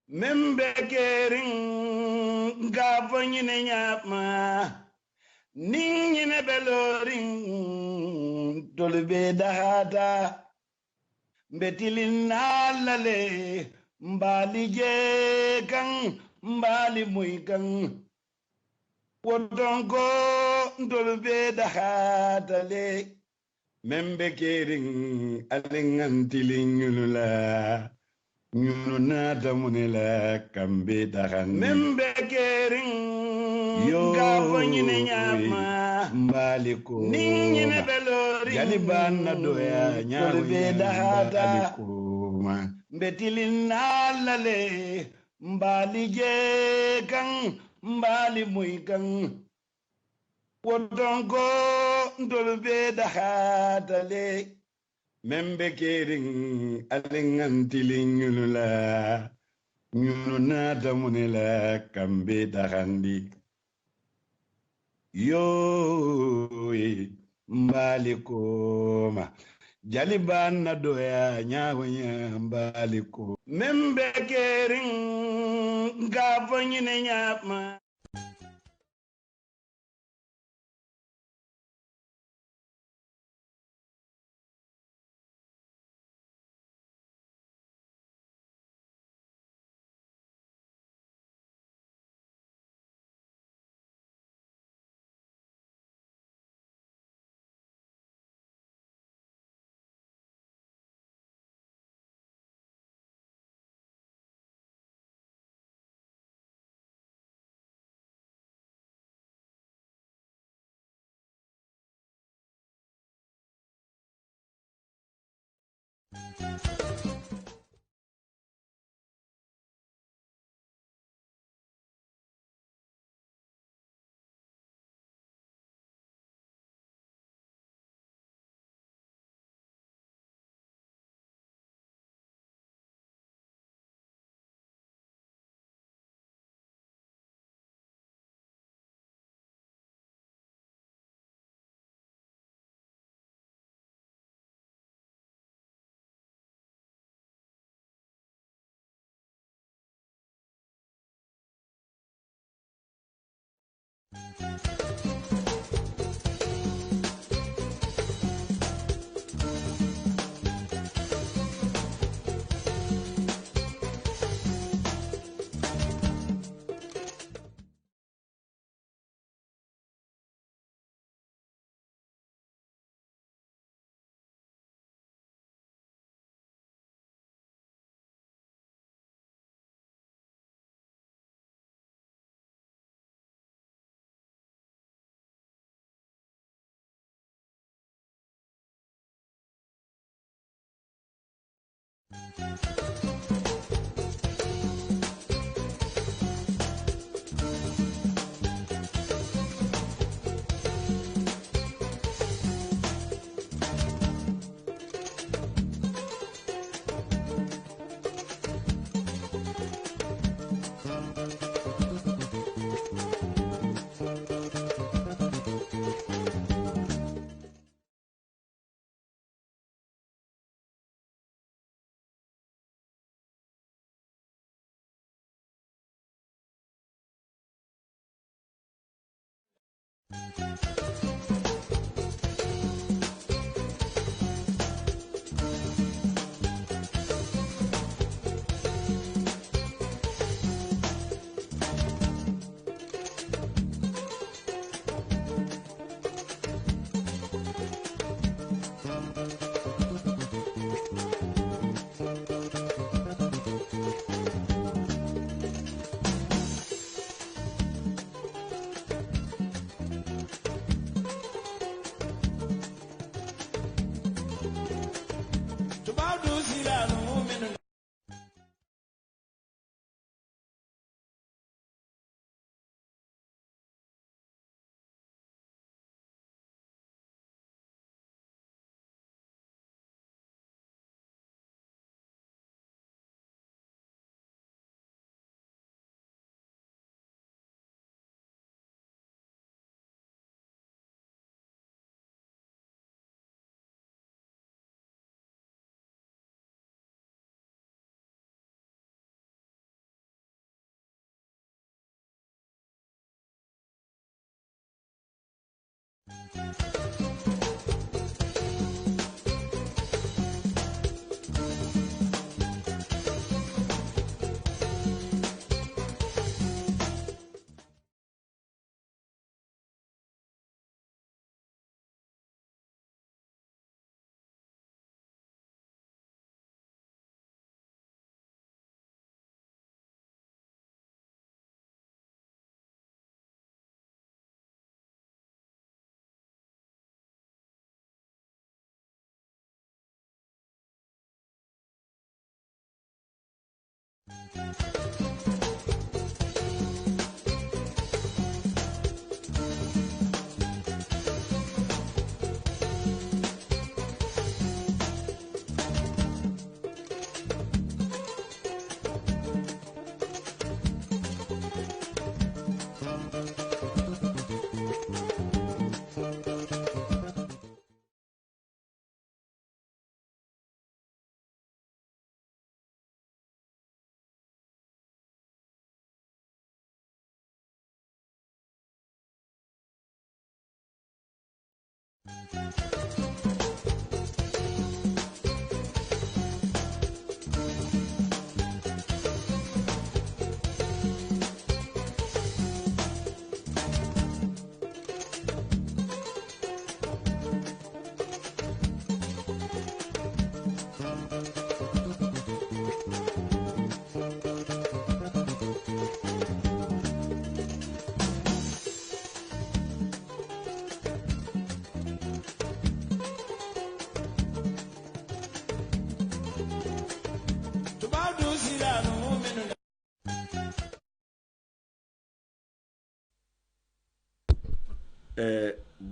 membe kering gavanyine nyama ningine beloring tolbe dahada betilin nalale mbali jegang mbali muigang wodongo tolbe dahada le membe kering alingantilin yulula ñunu naata mu ne la kambe daxan membe kering yo gafo ñine ñama mbali ko ni ñine belori jali banna doya ñaaru be daxata ma mbetilin nalale mbali je kan mbali muy kan wodonko ndol be daxata le membe kering alingantilin yulula ñunu naata mu ne la kambe daxandi yoy mbali koma jali banna doya ñaawoña mbali ko membe kering gafo ñine ñama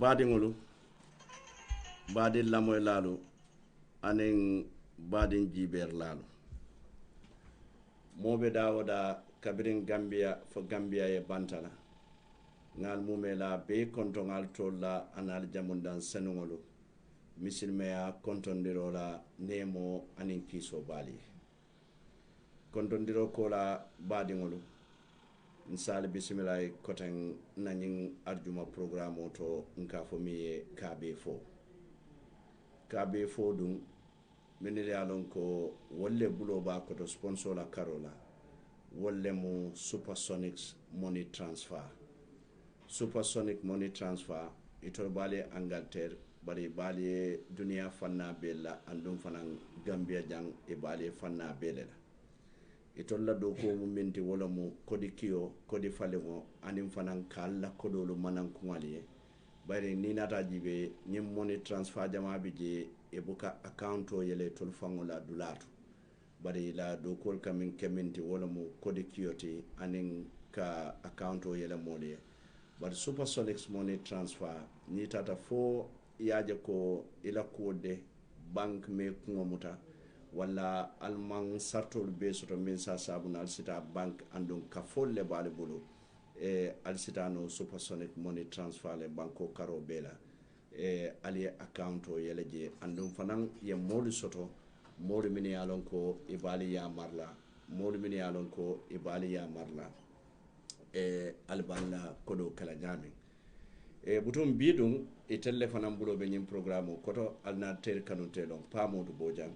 baadiŋolu baadi lamoy laalu aniŋ baadiŋ jiibeer laalu moo be daawoda kabiriŋ gambiya fo gambiya ye banta la ŋaalu mume la bee kontoŋaalu toolu la anaali jamundaŋ senuŋolu misilimeya kontondiroo la neemoo aniŋ kiisoo baali ye kontondiroo ko la baadiŋolu nsaali bisimilayi koteŋ nañiŋ arjuma programme to nka fo miŋ ye kaabee fo kaabee fo duŋ minnu ye a loŋ ko wolu le buloo baa koto sponsor la karoo la wolu le mu supersonics money transfer supersonic money transfer itolu baalu ye Angleterre bari i baalu ye duniyaa fannaa bee la anduŋ fanaŋ Gambia jaŋ i baalu ye fannaa bee le la itolu la dookuwo mu miŋ ti wo le mu kodi kiyoo kodi faliŋo aniŋ fanaŋ ka ali la kodoolu manankuŋolu ye bari niŋ naata jibe ñiŋ money transfer jamaa bi je i buka accountoo yele itolu faŋo la dulaatu bari i la dookuwolu ka miŋ ke miŋ ti wo le mu kodi kiyoo ti aniŋ ka accountoo yele moolu ye bari supersonics money transfer niŋ i taata fo i ye a je ko i la kuwo de banque mee kuŋo muta walla almaŋ sartoolu bee soto miŋ sa saabu na ali sita banque anduŋ kafoolu le be ali bulu ali sita no supersonic money transfer le banko karoo bee la ali ye accountoo yele je anduŋ fanaŋ ye moolu soto moolu minnu ye a loŋ ko i be ali yaamari la moolu minnu ye a loŋ ko i be ali yaamari la ali be ali la kodoo kela ñaamiŋ butuŋ bii duŋ itelu le fanaŋ buloo be ñiŋ programme o koto ali naata teeri kanuntee loŋ paamuudu boojaŋ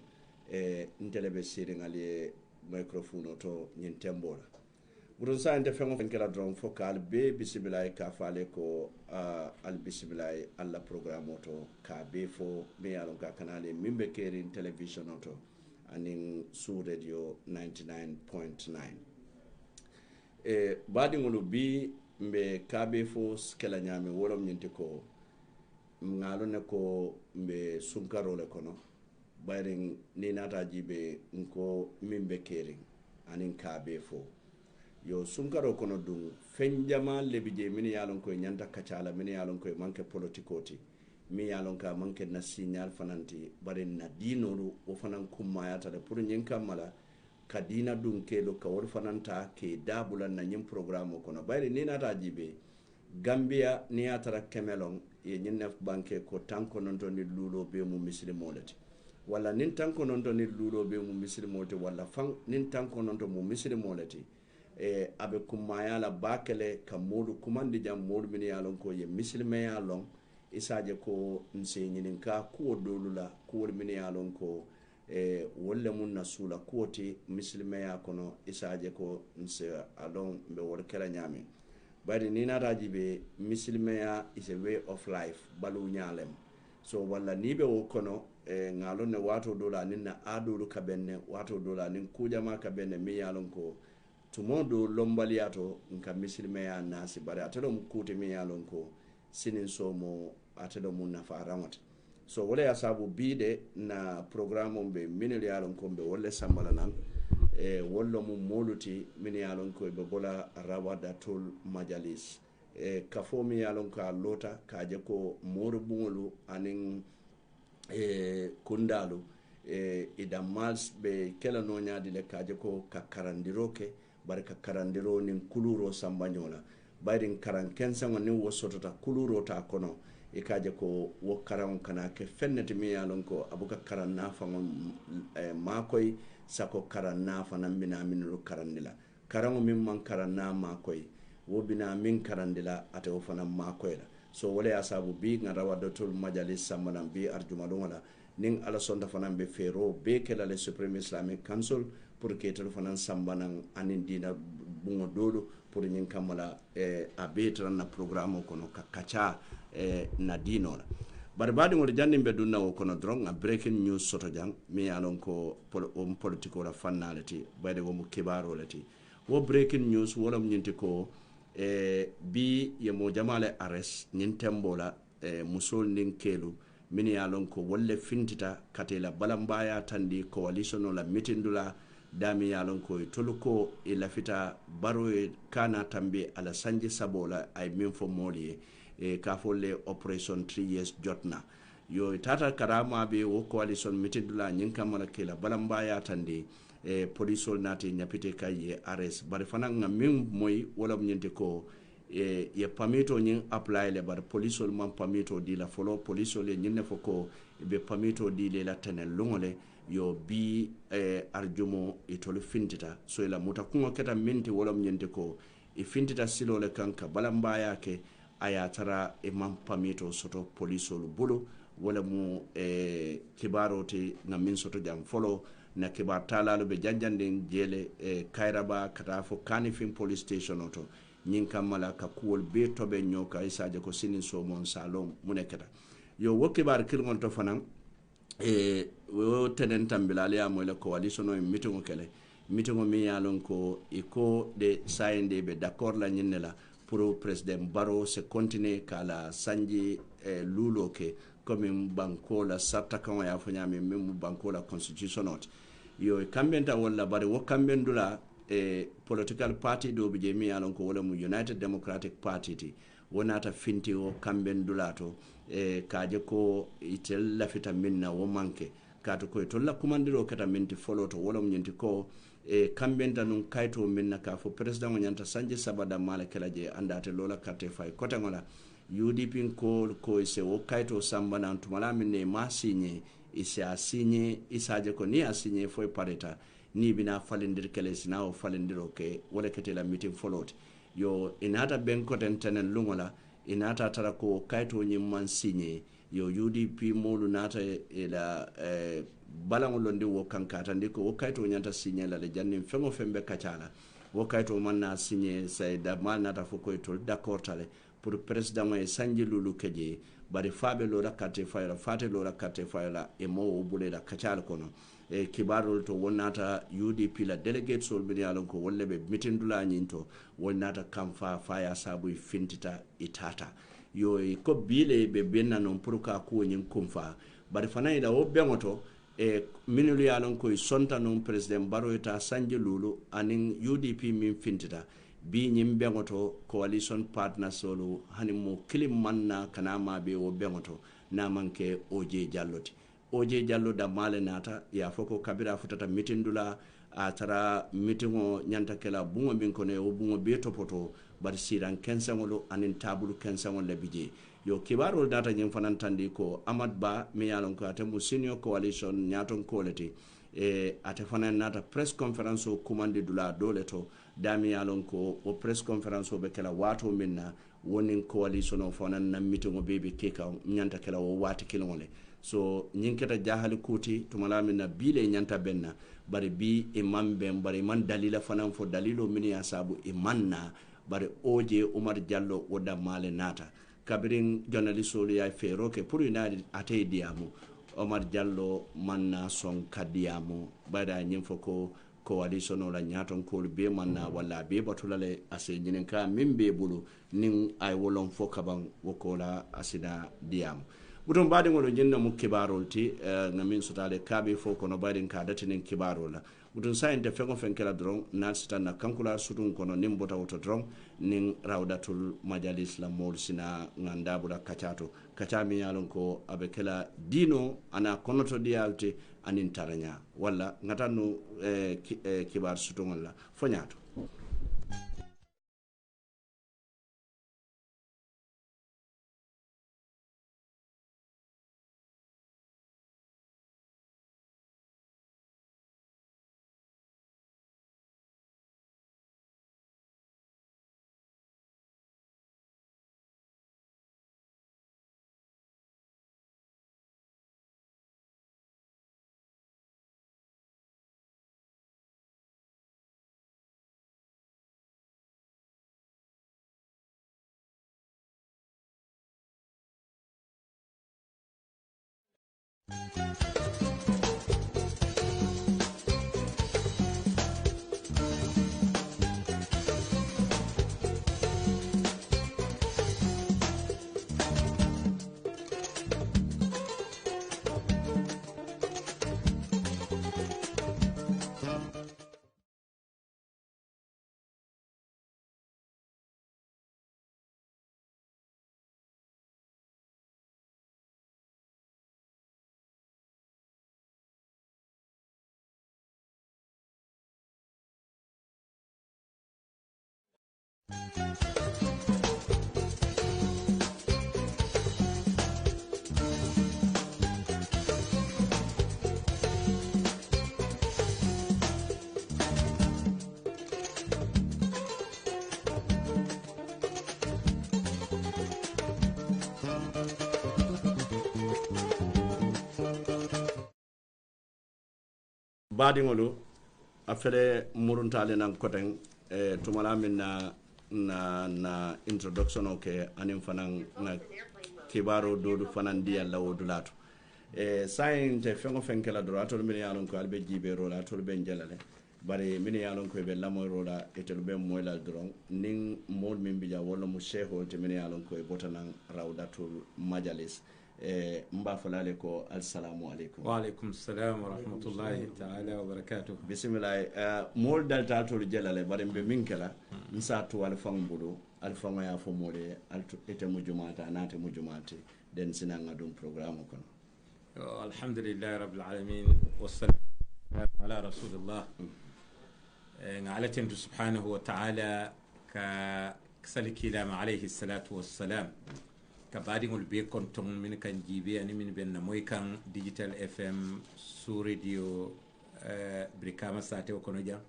ntele be siiriŋ ali ye microphone to ñiŋ temboo la butuŋ saa nte feŋo feŋ kela doroŋ fo ka ali bee bisimilayi ka fo ale ko ali bisimilayi ali la programme to ka bee fo miŋ ye a loŋ ka kana ale miŋ be keeriŋ television to aniŋ suu radio 99.9 baadiŋolu bii mbe kaabee fo kela ñaamiŋ wo loŋ ñiŋ ti ko ŋa loŋ ne ko mbe sunkaroo le kono bayiriŋ niŋ naata jiibe nko miŋ be keeriŋ aniŋ kaabee fo yo sunkaroo kono duŋ feŋ jamaa le bi je minnu ye a loŋ ko i ñanta kaccaa la minnu ye a loŋ ko i maŋ ke politikoo ti miŋ ye a loŋ ko a maŋ ke na siiñaalu fanaŋ ti bari na diinoolu wo fanaŋ kummayaata le pour ñiŋ kamma la ka diina duŋ keelu ka wolu fanaŋ taa ke daabula na ñiŋ programme kono bayiri niŋ naata jiibe Gambia niŋ ye a tara keme loŋ ye ñiŋ ne banke ko 19 ni luuloo bee mu misilimoo le ti walla niŋ 19 ni luuloo bee mu misilimoo ti walla faŋ niŋ 19 mu misilimoo le ti a be kummaaya la baake le ka moolu kumandi jaŋ moolu minnu ye a loŋ ko ye misilimeyaa loŋ isaje ko nse nyinin ka kuwo dolu la kuwol min ye lon ko wolle mun na sula kuwoti misilimeya kono isaje ko nse alon be wol kela ñaami bari ni nataji be misilimeya is a way of life balu ñalem so walla ni be wo kono ngalon ne wato dola nin na adolu kabenne wato dola nin kujama kabenne mi yalon ko tumo do lombaliyato nka misilimeya nasi bari atelo mukute mi yalon ko sinin somo atelo mun nafa ramata so wala ya sabu bide na programme be minil yalon ko be wolle sambala nan wollo mum moluti min yalon ko be bola rawada tol majalis kafo mi yalon ka lota kaje ko moru bungolu anin kundalu ida mals be kela no nyaadi le kaje ko ka karandiroke bari ka karandiro nin kuluro sambanyola bayrin karan kensa ngoni wo sotota kuluro ta kono kaje ko wo karan kana ke fenneti mi yalon ko abuka karan nafa makoy sako karan nafa nan bina min ru karandila karan min man karan na makoy wo bina min karandila ate wo fana makoy la so wala ya sabu bi ngara wadatul majalis samanan bi arjumadon wala ning ala sonda fanan be fero be kala le supreme islamic council pour que tel fanan sambanan anin dina bungo dolo pour nyin kamala a betra na programme kono kacha na dino la barbadi ngol jandi be dunna o kono drong a breaking news soto jang mi alon ko politiko la fannalati bayde go mu kibaro lati wo breaking news wala nyinti ko bi yemo jamale ares nyin tembola musol nin kelu min ya lon ko wolle fintita katela balambaya tandi coalition la mitindula dami ya lon ko toluko e lafita baro kana tambe ala sanji sabola ay min fo moli ka folle operation 3 years jotna yo tata karama be wo coalition mitindula nyin kamala kela balambaya tandi polisol nati nyapite kay ares bari fananga min moy wala nyente ko ye pamito nyin apply le bar polisol man pamito di la folo polisol ye nyine foko be pamito di le la tenel lungole yo bi arjumo itol fintita so ila muta kungo keta minti wala nyente ko fintita silo le kanka balambaya ke aya tara man pamito soto polisol bulu wala mu kibaro te ngamin soto jam folo na kibar talalu be janjande jele kairaba kata fo kanifin police station oto nyin kamala ka kuwol be tobe nyoka isaje ko sinin so mon salon munekata yo wo kibar kilgon to fanan wo tenen tambilale ya mo le coalition o meeting kele meeting o mi yalon ko iko de sayende be d'accord la nyinela pour president Barrow se continuer kala sanji lulo ke comme banko la sarta kan ya fanya même banko la constitution not yo kambenta wala bari wo kambendula political party do bije mi alon ko wala mu United Democratic Party ti wonata finti o kambendula to kaje ko itel lafita minna wo manke kato ko to la kumandiro kata minti follow to wala mu nyenti ko kambenta nun kayto minna ka fo president nyanta sanje sabada mala kelaje andate lola kate fay kota ngola UDP ko se wo kayto sambana tumala minne ma signé isi a signé isaje ko ni a signé foi pareta ni bina falindir kele sina o falindiro ke wala kete la meeting followed yo inata ben ko tenen lungola inata tara ko kayto nyi man signé yo UDP molu nata ila balangolo ndi wo kankata ndiko wo kayto nyanta signé la le jannim fengo fembe kachala wo kayto man na signé say da mal nata fo ko to d'accord tale pour président mo sanji lulu keje bari fabe lo rakate fayla fate lo rakate fayla e mo bule da kacal kono kibarol to wonnata UDP la delegate sol bi yalon ko wolle be mitindula nyinto wonnata kamfa faya sabu fintita itata yo ko bile be benna non pour ka ko nyin kumfa bari fanay da wo bengoto minulu yalon ko sonta non president Barrow ta sanji lulu anin UDP min fintita bi nyim bengoto coalition partners solo hanimo kilim manna kana ma be wo bengoto na manke OJ Jalloti OJ Jallo da male nata ya foko kabira futata mitindula atara mitingo nyanta kala bungo bin kono o bungo be topoto bar siran kensangolo anin tabulu kensangol le bije yo kibarol data nyim fanan tandi ko Amad Ba mi yalon ko atemu senior coalition nyaton koleti ate fanan nata press conference o commande dula dole to dami yalon ko o press conference o be kala wato minna wonin coalition of fanan na meeting o bebe keka nyanta kala o wati kilongole so nyinketa jahali kuti tumalami na bile nyanta benna bari bi imam ben bari man dalila fanan fo dalilo mini ya sabu imanna bari oje Umar Jallo woda male nata kabirin journalist ya fero ke pour ina ate diamu Omar Jallo manna son kadiamu bada nyimfo ko coalition la nyaton ko be manna wala be batulale ase nyinen ka mimbe bulu nin ay wolon fo kaban wokola asida diamu buton baade ngolo jinna mu kibarol ti ngamin sutale kabe fo kono baade ka datinen kibarola buton sayente fengo fenkela dron na sitana kankula sutun kono nim bota woto dron nin rawdatul majalis la mol sina nganda bula kachato kachami yalon ko abekela dino ana konoto dialte anin taranya wala ngatanu kibar sutun la fonyato baadiŋolu a fele muruntale nan koteŋ tumala min na introduction o ke anin fanan na kibaro dodu fanan diya lawo dulato sayin te feŋo feŋ kela doro atolu min ye lon ko ali be jiibero la atolu be njelale bari min ye lon ko be lamoyro la itolu be moylal doron nin moolu min bija walla mu sheehol te min ye lon ko e bota nan rawdatul majalis mba falale ko assalamu alaikum wa alaikum assalam wa rahmatullahi ta'ala wa barakatuh bismillah mol dal tatol jelale bare be min kala nsa to al fang budu al fang ya fo mole al ete mujumata nate mujumati den sinanga dum programme kono alhamdulillah rabbil alamin wassalam ala rasulillah ngalatin subhanahu wa ta'ala ka salikila ma alayhi salatu wassalam ka baadiŋol be kontoŋ min kan jiibe ani min benna moy kan digital fm sous radio brikama sate o kono jam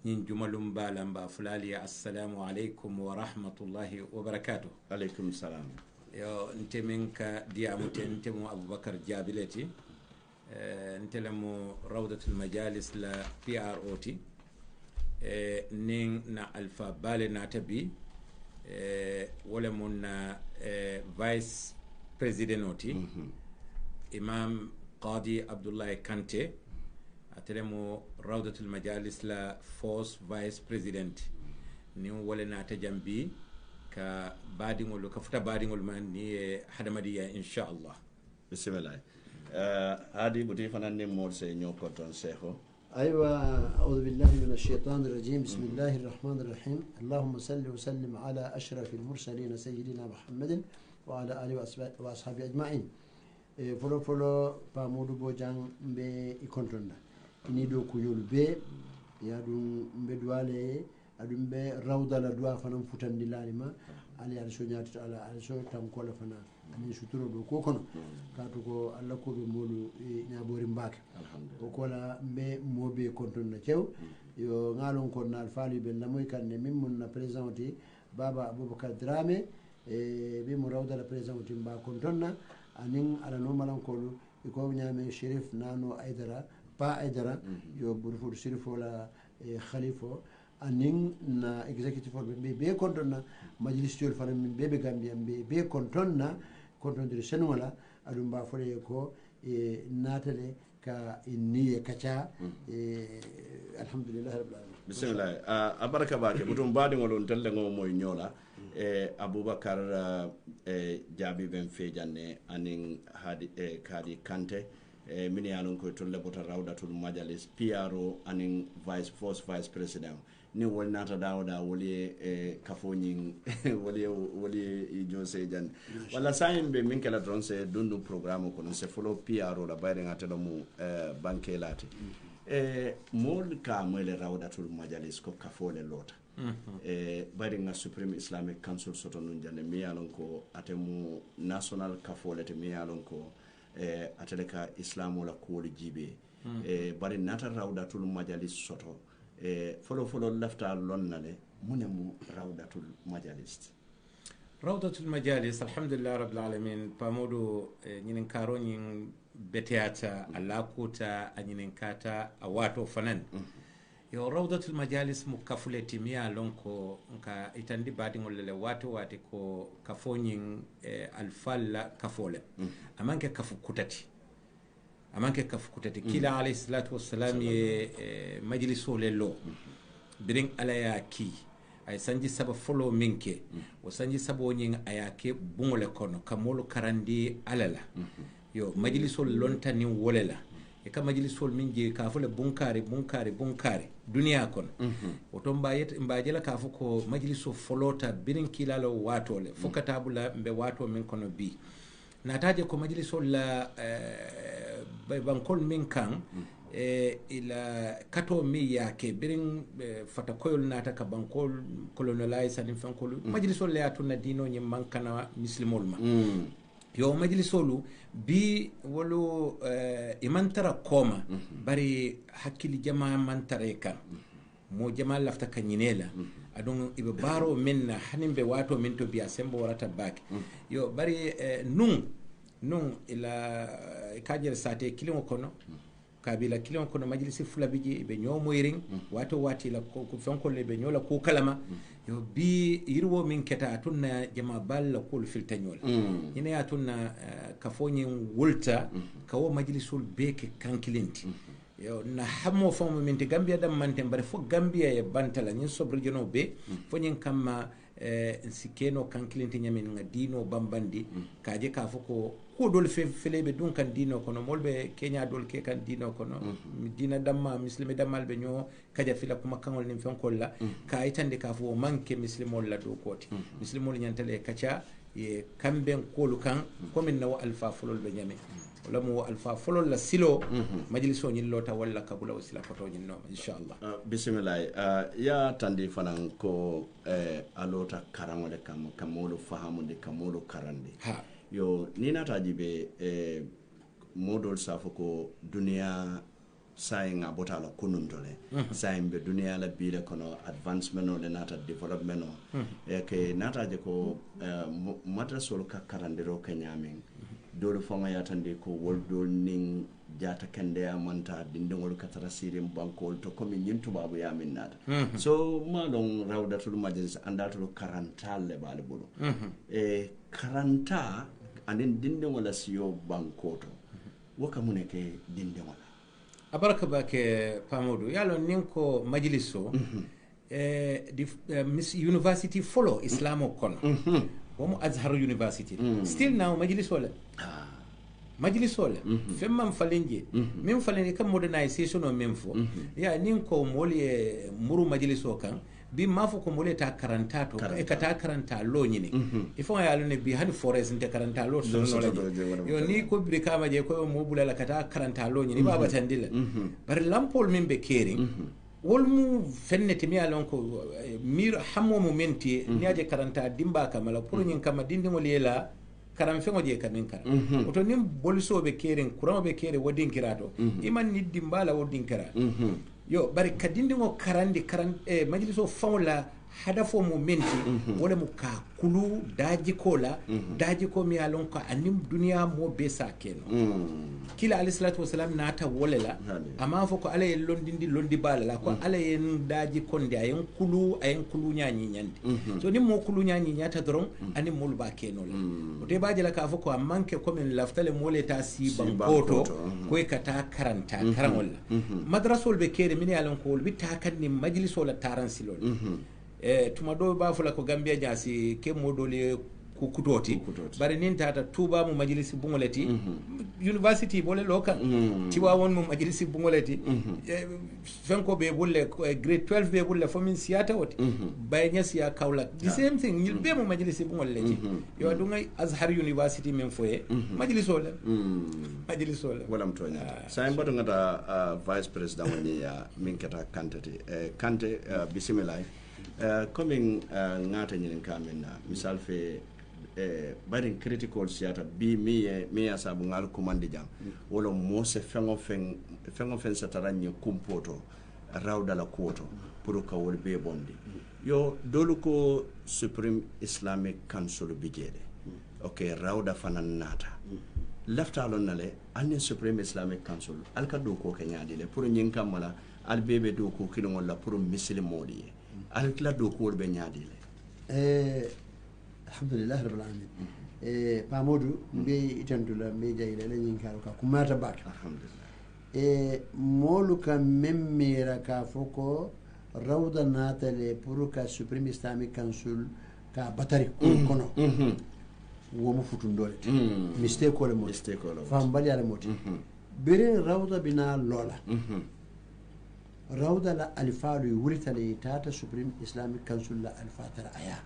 ñin jumalum balamba fulali assalamu alaikum wa rahmatullahi wa barakatuh alaikum salam yo nte min ka diamu ten nte mo abubakar jabileti nte la mo rawdatul majalis la PROT nin na alpha bale nata bi wala mun na vice president oti imam qadi abdullah kante atelemo rawdatul majalis la force vice president ni wala na ta jambi ka badingol ka futa badingol man ni hadamadiya insha Allah bismillah hadi buti fanan ni mo se ñoko ton seho أيوة أعوذ بالله من الشيطان الرجيم بسم الله الرحمن الرحيم اللهم صل وسلم على أشرف المرسلين سيدنا محمد وعلى آله وأصحابه أجمعين فلو بامودو بوجان بي إكونتونا إني دو كيول بي يادون بدوالي أدون بي روضة لدوا فنم فتن دلالما علي على سونيات على سو تامكولا فنا ani suturo do ko kono kato ko alla ko be molu nyaabori mbake ko kola me mobe konton na cew yo ngalon ko na alfali be lamoy kan ne min mun na présenté baba abubakar drame bi mu rawda la président timba kontonna anin ala no malankolu ko nyame Shérif Nano Aidara pa Aidara yo burfu Shérifo la khalifo anin na executive be kontonna majlis tol fana be Gambia be kontonna kontondir senwala adum ba fole ko natale ka inni kacha alhamdulillah rabbil alamin bismillah abaraka bake butum baadi ngolon telle ngo moy nyola Abubakar jaabi ben fejanne anin hadi kadi kante min yalon ko tolle bota rawdatul majalis PRO anin vice president ni wol nata dawda woli kafoñin woli jose jan wala sayin be min kala don se dundu programme ko se follow PRO la bayre ngata do mu banque lati mol ka mole rawdatul majalis ko kafole lota bari nga Supreme Islamic Council soto nun jande mi yalon ko atemu national kafole te mi yalon ko atele ka islamu la ko jibe bari nata rawdatul majalis soto folo lafta lonnale munemu rawdatul majalis alhamdulillah rabbil alamin pamodo nyinin karo nyin beteata alakuta anyinin kata awato fanan yo rawdatul majalis mu kafuleti miya lonko nka itandi badi ngolle wato ko kafonyin alfalla kafole amanke kafu kutati kila alayhi salatu wassalam ye majliso lelo birin alaya ki ay sanji saba folo minke o sanji sabo nyin ayake bungole kono kamolu karandi alala yo majliso lontani wolela e ka majlisol min je ka fole bunkari duniya kono oto mbayela ka fo ko majliso folota birin kilalo watole fokatabula mbe wato min kono bi nataje ko majlisol la bankol min kan ila kato mi yake birin fata koyol nata ka bankol colonialize anin fankol majlisol la yatuna dino nyi mankana muslimol ma yo majlisolu bi wolo imantara koma bari hakkili jama mantare kan mo jama lafta kanyinela adon ibe baro minna hanimbe wato min to biya sembo warata bak yo bari nun ila kajere sate kilimo kono kabila kilimo kono majlisi fulabiji ibe nyomoyiring wato wati la ko fonkolle be nyola ko kalama yo bi yirwo min keta atunna jama balla kul filtanyola ina atunna kafonyi wulta kawo majlisul beke kankilinti yo na hammo fomo min te Gambia dam mante bare fo Gambia e bantala nyin sobrjono be fo nyin kamma sikeno kankilinti nyamin ngadino bambandi kaje ka foko ko dol felebe dun kan dino kono molbe Kenya dol ke kan dino kono dina damma muslimi dammal be nyo kaja fila kuma kangol nim fen kolla ka itande ka fo manke muslimol la do koti muslimol nyantale kacha ye kamben kolu kan komin nawo alfa folol be nyame wala mo alfa folol la silo majliso nyin lota wala kabula wasila foto nyin no inshallah bismillah ya tandi fanan ko alota karamole kamolo fahamunde kamolo karande yo ni nataji be modol safo ko duniya saying abota la kununtole saying be duniya la bile kono advancement o le nata development o ke nataje ko madrasol ka karandiro kenyamin dole fonga yatande ko woldol ning jata kende amanta dindingol katara sirim bankol to komi nyintu babu yamin nata so malon rawdatul majlis andatul karantal le bale bulu karanta anin dindingol siyo bankoto waka muneke dindingol abaraka bake pamodu yalo ninko majliso Miss University follow Islamo kono womo Azhar University still now majliso la femman falinje min falinje kam modernization o min fo ya ninko moli muru majliso kan bi mafo ko mole ta karanta to e ka ta karanta lo nyini ifo ya lo ne bi hani forest inte karanta lo so no yo ni ko bi kama je ko mo bulala ka ta karanta lo nyini baba tandila bar lampol min be kering wolmu fennete mi alon ko mir hammo momenti ni aje karanta dimba kamala pour nyin kama dindi ngol yela karam fengo je kamin kara oto nim bolso be kering kurama be kere wodin kirato iman ni dimbala wodin kira yo bari kadindi ngo karandi majliso fawla hadafo mo menti wala mo ka kulu daji ko la daji ko mi alon ko anim duniya mo be sa keno kila alayhi salatu wasalam nata wala la amma fo ko ala yen londi bala la ko ala yen daji konde ayen kulu nyaani nyande so nim mo kulu nyaani nyata doron anim mo ba keno la o te baje la ka fo ko manke ko men laftale mo le ta si bankoto ko e kata karanta karamol madrasol be kere min alon ko bi ta kan ni majlisol taran silol tuma do ba fula ko Gambia jasi ke modole ku kutoti bare nin tata tuba mu majlisi bungoleti university bole local tiwa won mu majlisi bungoleti fenko be bulle grade 12 be bulle fomin siyata woti bay nyasi ya kawla the same thing yil be mu majlisi bungoleti yo dunga Azhar University men foye majlisola wala mtonya sai mboto ngata vice president woni ya minkata kante bismillah coming ngata nyin kamen misal fe barin critical siata bi mi ya sabu ngal commande jam wala mo se fengo fen sataranye kumpoto rawda la koto pour ka wol be bondi yo dolu ko Supreme Islamic Council bijede okay rawda fanan nata lafta lon nale anin Supreme Islamic Council alka do ko kenyadi le pour nyin kamala al bebe do ko kino wala pour muslim modi alkla do ko be nyaadi le alhamdulillah rabbil alamin pamodu be itandula be jayile la nyin karo ka kumata bak alhamdulillah molu ka memmira ka foko rawda natale pour ka Supreme Islamic Council ka batari kono wo mu futundole mistake ko le mo fam bali ala moti bere rawda bina lola rawda la alfalu wulitale tata Supreme Islamic Council la alfatara aya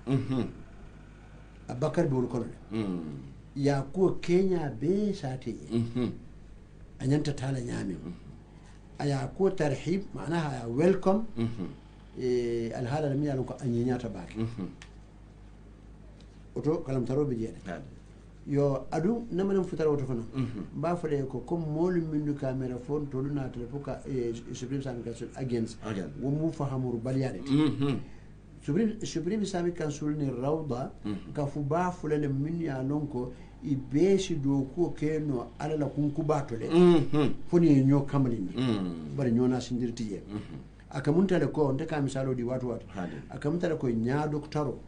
abakar bol kono ya ko Kenya be sate anyanta tala nyame aya ko tarhib ma'anaha welcome alhala lam yalon ko anyanyata baki oto kalam tarobe jede yo adu namanan futara oto kono ba fale ko comme molu mindu camera phone to duna telefoka Supreme Islamic Council against wo mu fahamuru baliyade Supreme Islamic Council ni rawda ka fu ba fulale min ya lonko i beesi do ko keno ala la kunku batole foni nyo kamalini bare nyona sindirtiye akamuntale ko nde ka misalo di watu akamuntale ko nya doktoro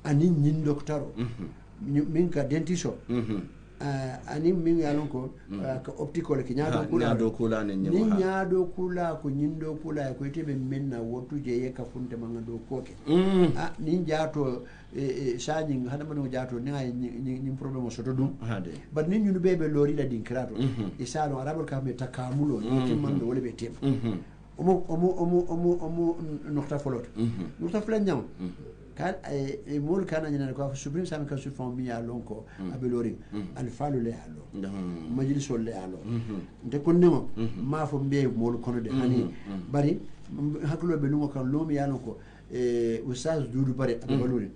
ani nyin doktoro min ka dentiso ani min ya lonko ka optical ki nyado kula ni nyado kula ko nyindo kula ko tebe menna wotu je ye ka funte manga do koke ni jato sañi hada mano jato ni ni problème soto dum bad ni ñu bebe lori la din krato e salo arabul ka me takamulo ni timman do wala be tem omo nokta folot nokta flan nyam kan e mol kana nyina ko Supreme Islamic Council fon mi ya lonko abelori al falu le alo majlis le alo de ko nemo ma fo mbe mol kono de hani bari haklo be lungo kan lo mi ya lonko ustaz dudu bare abelori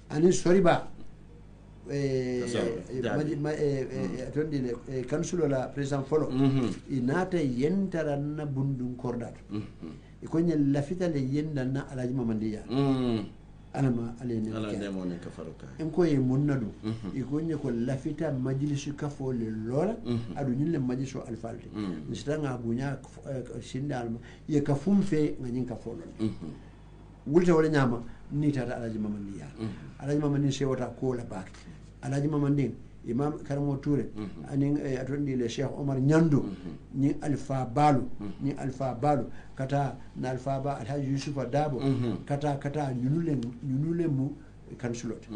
ani sori ba tondi le council la president folo inata yentara na bundun kordato ko nyel lafita le yenda na alaji mamandiya alama alene ka faruka en ko e munnadu ko nye ko lafita majlisu kafo le lola adu nyille majlisu alfalde nistanga bunya sindal ye ka fumfe ngin ka folo wulta wala nyama ni tata alaji mamandiya alaji mamandi sewata ko la bak alaji mamandi imam karamo touré anin atondi le Cheikh Omar Nyando ni alfa balu kata na alfa ba alhaji Yusufa Dabo kata nyunule mu kansulote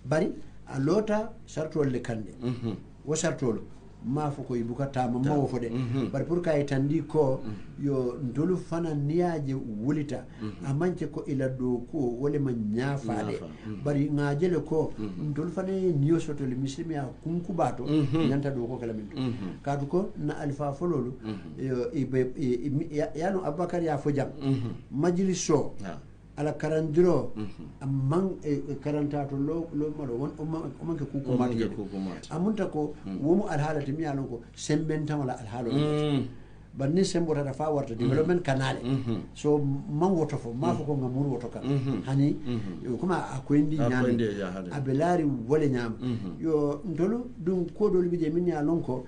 bari alota sartol le kande wo sartolo ma fo ko ibukata ma mawo fo de bari pour kay tandi ko yo ndolu fana niaje wulita amanke ko ila do ko wole ma nyafaade bari ngajele ko ndolu fana niyo soto le muslimi a kunkubato nyanta do ko kala min kadu ko na alfa fololu yo yano Abubakar ya fo jam majliso ala karandiro amman karantato lo malo won o manke kuko mati amunta ko womu alhalati mi alon ko sembenta wala alhalo banni sembo tata fa warta development kanale so man woto fo ma fo ko ngamul woto kan hani kuma akoyndi nyami abelari wole nyam yo ndolu dum ko dol bije min ya lonko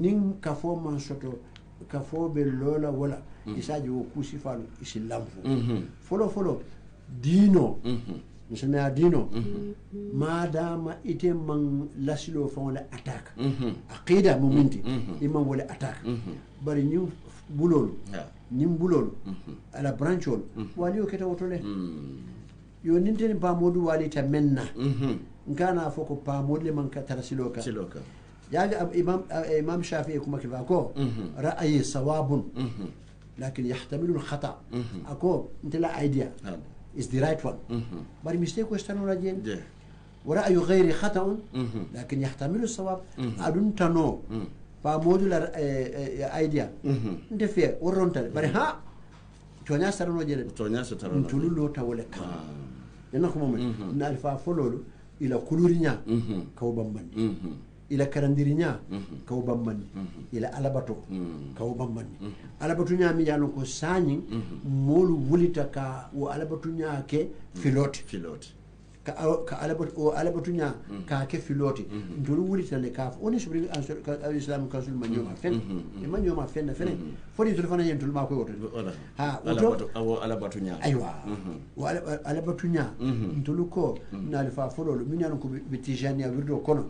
nin ka fo man soto ka fo be lola wala isaji wo kusi falu isilamfu folo dino musulmaya dino madama ite man lasilo fa wala attaque aqida muminti imam wala attaque bari ñu bulolu ala branchol wali o keta wotole yo ninteni pa modu wali ta menna ngana foko pa modle man ka tarasiloka yaga imam shafi'i kuma kifa ko ra'ayi sawabun lakin yahtamilu al-khata ako intela idea is the right one bari mistake ko stanu rajen ورأي غير خطأ لكن يحتمل الصواب أدون تنو فمودول ايديا انت في ورونتا بري ها تونيا سرنو جيل تونيا سترنو نتولو تاولك ينكم من نالفا فولولو الى كولورينيا كو بامبان الى كرانديرينيا كو بامبان الى الاباتو كو بامبان الاباتو نيامي يانو كو ساني مولو وليتا كا و الاباتو نيا كي فيلوت ka alabatunya ka ke filoti ndulu wulita le kaf oni subri islam council manyoma fen e manyoma fen fen fodi to fana yentul ma ko woto ha woto alabatunya aywa wa alabatunya ndulu ko na alfa fololo minyan ko be tijania wirdo kono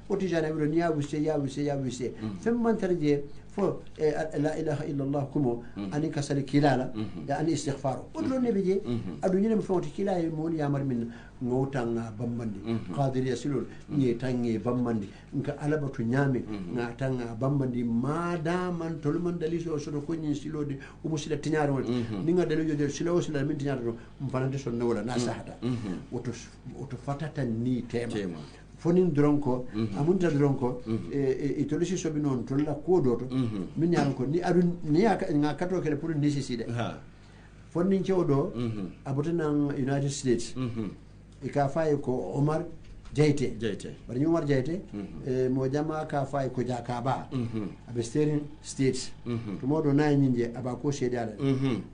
o tijania wirdo niya wuse fen man tarje fo la ilaha illa allah kumo ani kasali kilala ya ani istighfar odlo ne beje adu nyine foti kilay mo ni yamar min ngotanga bambandi qadir yasilul ni tangi bambandi nka alabatu nyame nga tanga bambandi madaman tolman daliso so ko nyin silode o musila tinyaro ni nga daliso de silo sila min tinyaro mfanande so nawla na sahata oto fatata ni tema fonin dronko amunta dronko e tolisi sobi non tolla kodoto min yaron ko ni adu ni nga kato kele pour nécessité fonin cewdo abotanan United States e ka fay ko Omar Jayte bari Omar Jayte mo jama ka fay ko jakaba abe steering states to modo na nyinje aba ko shedala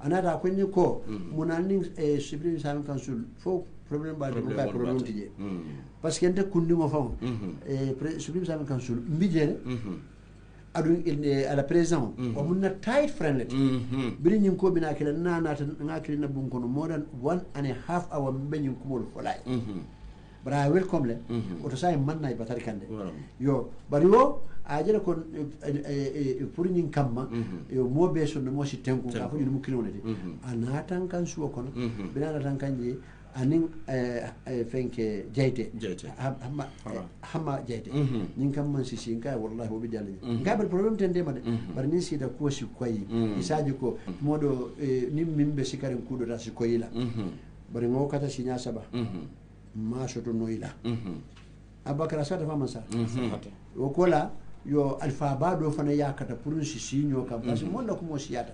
anata ko ni ko munani Supreme Islamic Council fo problème ba dum ka problème tije parce que nte kundi mo fam Supreme Islamic Council mbijere adu à la présent o munna tight friendly biri nyin ko bina kala nanata ngakiri na bun kono more than 1.5 hour mbe nyin ko mol folay bara welcome le o to say man nay batari kande yo bari wo a jere ko pour nyin kamma yo mo be so no mo si tenku ka fu mu kilonete anatan kan suwo kono bina tan kanje anin fenke jayte hamma jayte nin kam man sisi nka wallahi wo bidal ngabal problem tende made bar nin sida ko si koyi isaji ko modo nim mimbe sikaren kudo ta si koyila bar ngo kata sinya saba ma soto noila abakara sata fama sa o kola yo alfa ba do fana yakata pour si sinyo kam parce que mon la ko mo siyata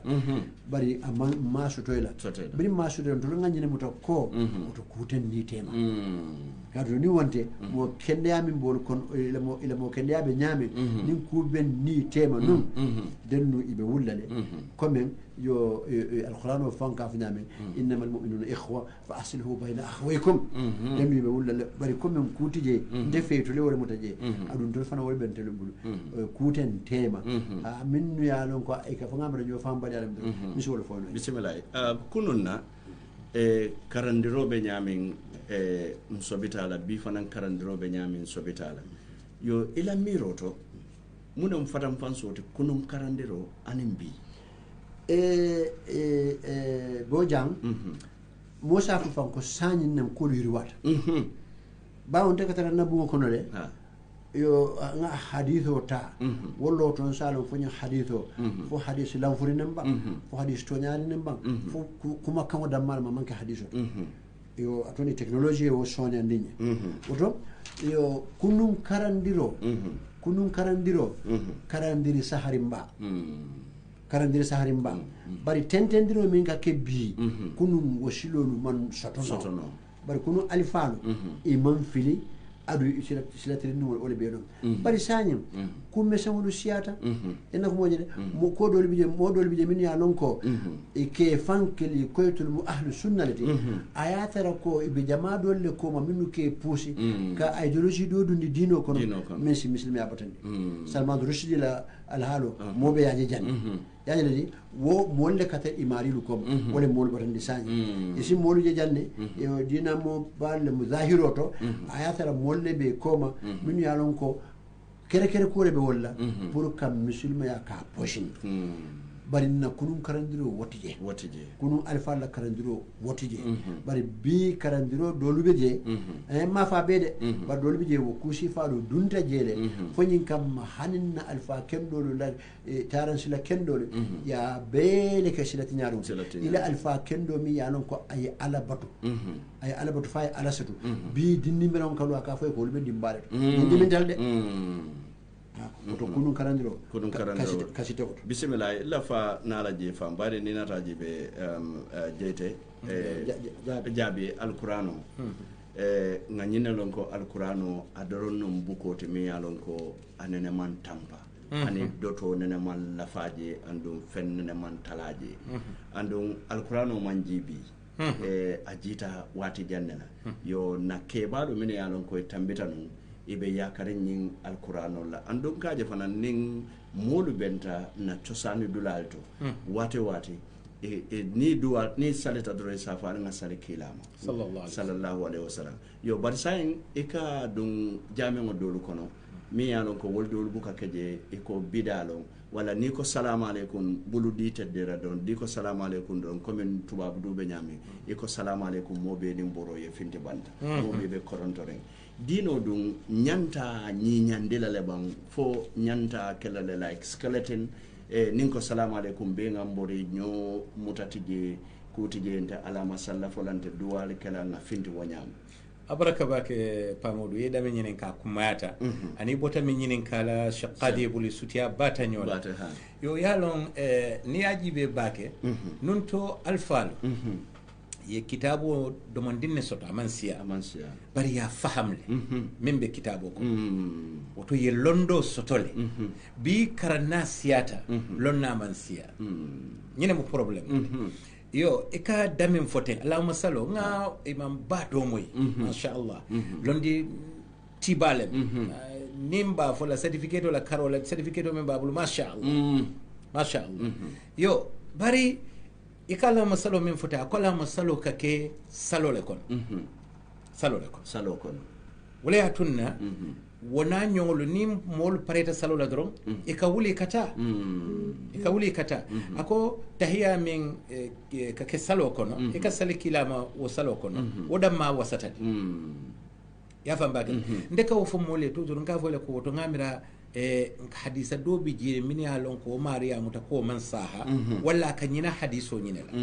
bari amma ma sotoyla bari ma sotoyla to ngani ne muto ko to kuten ni tema kadu ni wonte mo kende ami bol kon ila mo kende abe nyame ni ku ben ni tema non dennu ibe wullale comme yo alquran wa fanka fi nyame innama almu'minuna ikhwa fa aslihu bayna akhawaykum dennu ibe wullale bari comme kutije defe to le wala mutaje adun to fana wol ben tele bulu kuten tema minnu ya lon ko ay ka fa ngamra jo fam badi alam mi wala fono bismillah kununna karandirobe nyamin sobitala bi fanan karandirobe nyamin sobitala yo ila miroto munum fatam fansoti kunum karandiro anim bi bojang mo safu fan ko sanyin nam ko riwata ba on tekatara nabu ko no de yo nga haditho ta wollo ton salo fo nya haditho fo hadith lamfuri namba fo hadith to nyaani namba fo kuma kamo dammal ma manke haditho yo atoni technology o sonya ndinye oto yo kunum karandiro karandiri saharimba bari tentendiro min ka ke bi kunum wosilolu man sotono bari kunum alifano e man fili adu silatiri ni wala be don bari sanyim kumme sawlu siyata enako mojede mo ko dol bije min ya non ko e ke fankeli koytul mu ahlu sunnati ayatara ko be jama dolle ko ma minu ke pusi ka ideology do dundi dino kono men si muslimi abatandi Salman Rushdie la alhalo mobe yaje janni yaje ladi wo molle kata imarilu kom wala mol batandi sanyi isi molu je janne e dina mo balle muzahiroto ayatara molle be koma minu ya non ko kere ko be walla pour kam musulma ya ka poshin bari na kunun karandiro wotije kunun alfa la karandiro wotije bari bi karandiro dolube je ma fa bede bar dolube je wo kusi fa do dunta jele fonyin kam hanin na alfa kendo la taran sila kendo ya bele ke silati nyaaru ila alfa kendo mi ya non ko ay alabatu ay alabatu fa ala satu bi dinni meron kalu aka fa ko lube dimbare dindi dalde to kunun karandiro kasite oto bismillah illa fa nala je fa bare ni nata je be jeyte jabi alqur'ano nga nyina lon ko alqur'ano adoron non bukote mi yalon ko anene man tampa ani doto nene man lafaje andum fennene man talaje andum alqur'ano man jibi ajita wati jannela yo nakebado min yalon ko tambita non ibe yakare nyin alqur'ano la andon kaje fana nin molu benta na tosani dulalto wate ni duwa ni salita dore safari na sale kilama sallallahu alaihi wasallam yo barsain eka dun jami'o dolu kono mi yalon ko wol dolu buka keje eko bidalo wala ni ko salamu alaikum bulu di teddera don di ko salamu alaikum don comme tubabu dube nyami eko salamu alaikum mobe ni mboro ye finti banta mobe be korontoren dino dun nyanta ni nyandela le bang fo nyanta kelale like skeleton ninko salamu alaikum be ngambori nyo mutatije kutije enta alama salla folante duwal kala na finti wonyam abaraka bake pamodu yeda men nyinen ka kumayata ani bota men nyinen kala shaqadi buli sutiya bata nyola yo yalon ni ajibe bake nunto alfal ye kitabo domandinne soto amansiya bari ya fahamle min be kitabo ko woto ye londo sotole bi karana siyata lonna amansiya nyine mo problem yo eka damin fote allahumma sallo nga imam bado moy masha Allah londi tibale nimba fola certificate la karola certificate men babul masha Allah yo bari ikala masalo min futa akola masalo kake salo le kon salo kon wala yatunna wona nyongolo ni mol pareta salo la dron ikawuli kata ako tahiya min kake salo kono ikasali kilama wo salo kono wodamma wasatati ya fambake ndeka wo fomole to dron ka vole ko to ngamira hadisa do bi jire min ya lon ko mariya muta ko man saha walla kanyina hadiso nyinela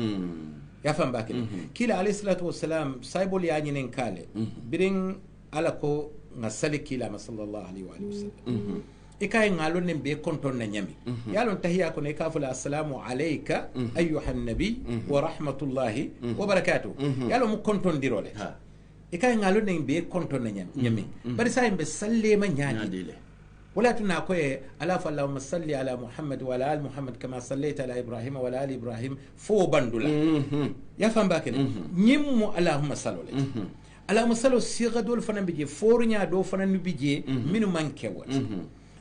ya fambake kila alayhi salatu wassalam saibol ya nyinen kale birin ala ko ngasali kila sallallahu alaihi wa sallam ikay ngalo ne be konton na nyami yalon tahiya ko ne kafula assalamu alayka ayyuha nabi wa rahmatullahi wa barakatuh yalon mu konton dirole ikay ngalo ne be konton na nyami bari say be salle ma nyaadi ولا تناكوي ألا فاللهم صل على محمد وعلى آل محمد كما صليت على إبراهيم وعلى آل إبراهيم فو بندولا يفهم باكن نيمو اللهم صل عليه اللهم صل سيغا دول فنان بيجي فورنيا دو فنان بيجي منو مانكوات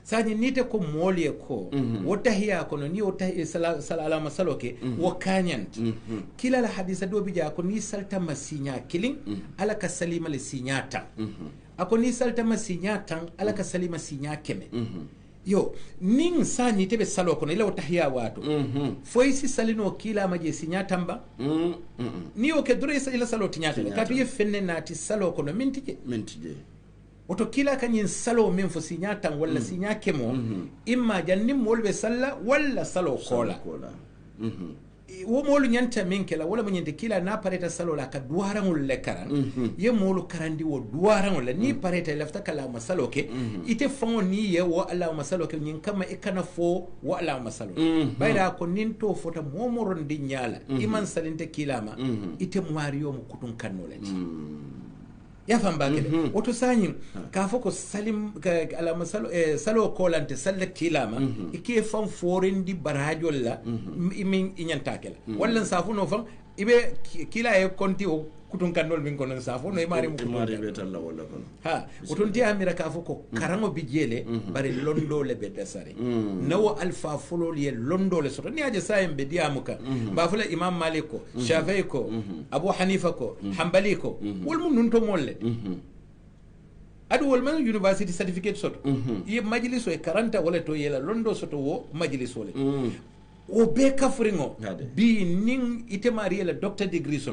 sani nite ko moliye ko wotahiya kono ni wotahiya sala masaloke wakanyant kila la hadisa do bija ko ni salta masinya kilin ala ka salima le sinyata ako ni salta masinya tan ala ka salima sinya keme yo ning sani tebe salo kono ila wotahiya wato foisi salino kila maje sinya tamba ni o ke dure ila salo tinyata ka biye fenne nati salo kono mintije woto kila kanyin salo min fo sinya tan walla sinya kemo imma jannim molbe salla walla salo kola wo molu nyanta min kala wala nyanta kila na pareta salo la ka duwarangul le karan ye molu karandi wo duwarangul ni pareta lafta kala masalo ke ite fango ni ye wo ala masalo ke nyin kama ikana fo wo ala masalo bayra ko nin to fota momoron di nyala iman salinte kila ma ite mwariyo mu kutun kannolati ya famba kede woto sanyin ka foko salim ala masalo salo kolante salle kilama ike fam forindi barajol la min inyanta kala wallan safu no fam ibe kila e konti o kutun kandol min kono safu no mari mu mari betalla wala kono ha woton ti amira ka foko karango bijele bare londo le be desare nawo alfa folo le londo le soto ni aje sayem be diamuka ba fula imam maliko shafi'i ko abu hanifa ko hanbali ko wol mun nun to molle adu wol man university certificate soto ye majliso e 40 wala to yela londo soto wo majliso le o be kafringo bi nin ite mariela doctor degree so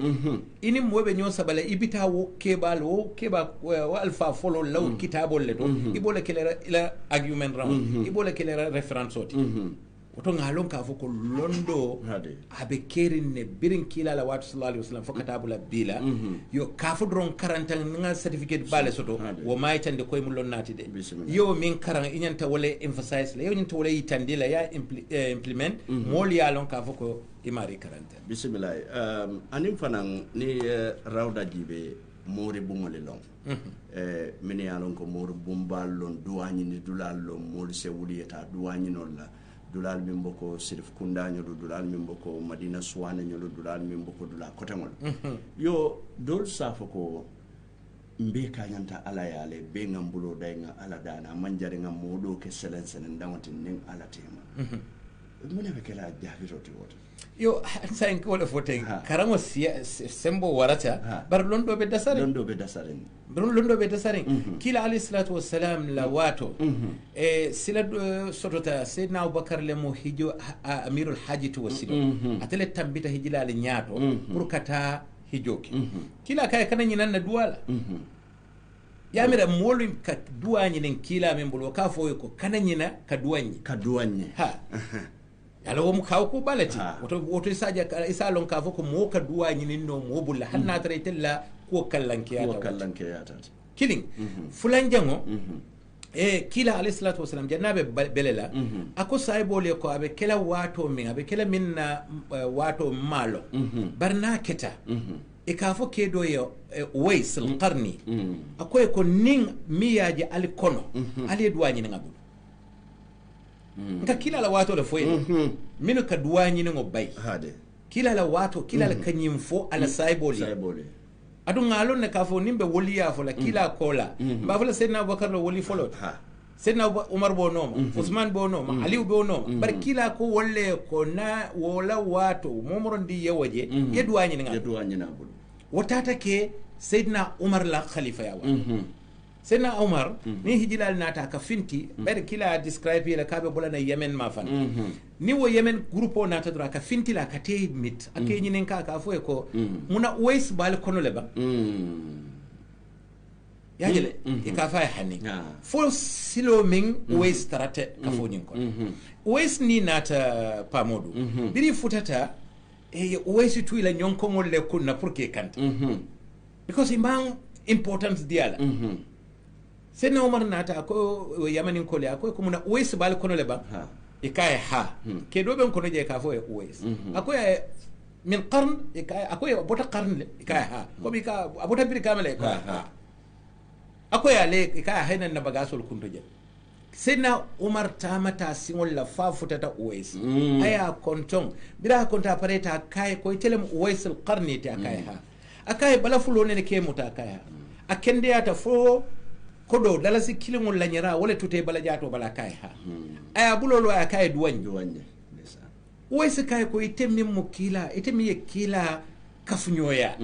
ini mobe nyon sabala ibita wo kebal wo keba wa alfa follow law kitabol le to ibole kelera ila argument round ibole kelera reference oti oto ngalon ka foko londo abe kerin ne birin kila la watu sallallahu alaihi wasallam fokatabula bila yo ka fodron 40 nga certificate bale soto wo may tande koy mun lonnati de yo min karan inyanta wala emphasize la yo nyanta wala yitande la ya implement mol ya lon ka foko imari 40 bismillah anim fanan ni rawda jibe mori bumole lon mini ya lon ko mori bumbal lon duwani ni dulal lon mori se wuliyata duwani non la dulal min boko sirif kundaño do dulal min boko madina suwane ñolo dulal min boko dula kotengol yo dol safo ko mbe ka nyanta ala yale be ngambulo day nga ala dana manjare ngam modo ke selen dawati ning ala tema mune be kala jahiro ti woto yo sain ko le foten karamo sembo warata bar londo be dasare londo be dasare kila alayhi salatu wassalam la wato sila sotota sayyidina abubakar le mo hijo amirul hajji wasido atele tambita hijila le nyaato pour kata hijoki kila kay kana nyinan na duwala ya mira molu ka duwanyi nen kila men bolo ka foyo ko kana nyina ka duwanyi ha yala wo mu kaw ko balati woto isa lon ka foko mo ka duwa nyinin no mo bulla hanna tare tella ko kallanke yata killing fulan jango kila alayhi salatu wasalam jannabe belela ako saybo le ko abe kela wato min na wato malo barna keta e ka fo kedo yo Uwais al-Qarni akoy ko ning miyaji al kono ale duwa nyinin ngabul nka kila la wato le foye minu ka duwanyi ngo bay kila la wato kila la kanyim fo ala saiboli adu ngalon ne ka fo nimbe woliya fo la kila kola ba fo la sayyidina abubakar lo woli folot sayyidina umar bo noma usman bo noma ali bo noma bar kila ko wolle ko na wola wato momoron di yewaje ye duwanyi nga wotata ke sayyidina umar la khalifa ya wa Sena Omar ni hijilal nata ka finti ber kila describe la kabe bolana Yemen ma fan ni wo Yemen groupe nata dra ka finti la ka te mit akay nyinen ka fo ko muna Uwais bal kono le ba yajele e ka fa hani fo silo min Uwais tarate ka fo nyin ko Uwais ni nata pamodu biri futata e Uwais tu ila nyonko ngol le kunna pour que kanta because imang importance diala Sena Umar nata ko yamanin kole akoy ko muna Uwais bal kono le ba ikaye ha ke do ben kono je ka fo Uwais akoy min qarn ikaye akoy bota qarn le ikaye ha ko bi ka abota bir kamale ikaye ha akoy ale ikaye hayna na bagasol kunto je Sena Umar tamata singol la fa futata Uwais aya konton bira konta pareta kay ko telem Uwais al-Qarni ta kay ha akay bala fulo ne ke muta kay ha akende ata fo kodo dalasi kilingol la nyara wala tute bala jato bala kay ha aya bulolo aya kay duwanyi Uwais kay ko itemmi mo kila itemmi ye kila kafunyoya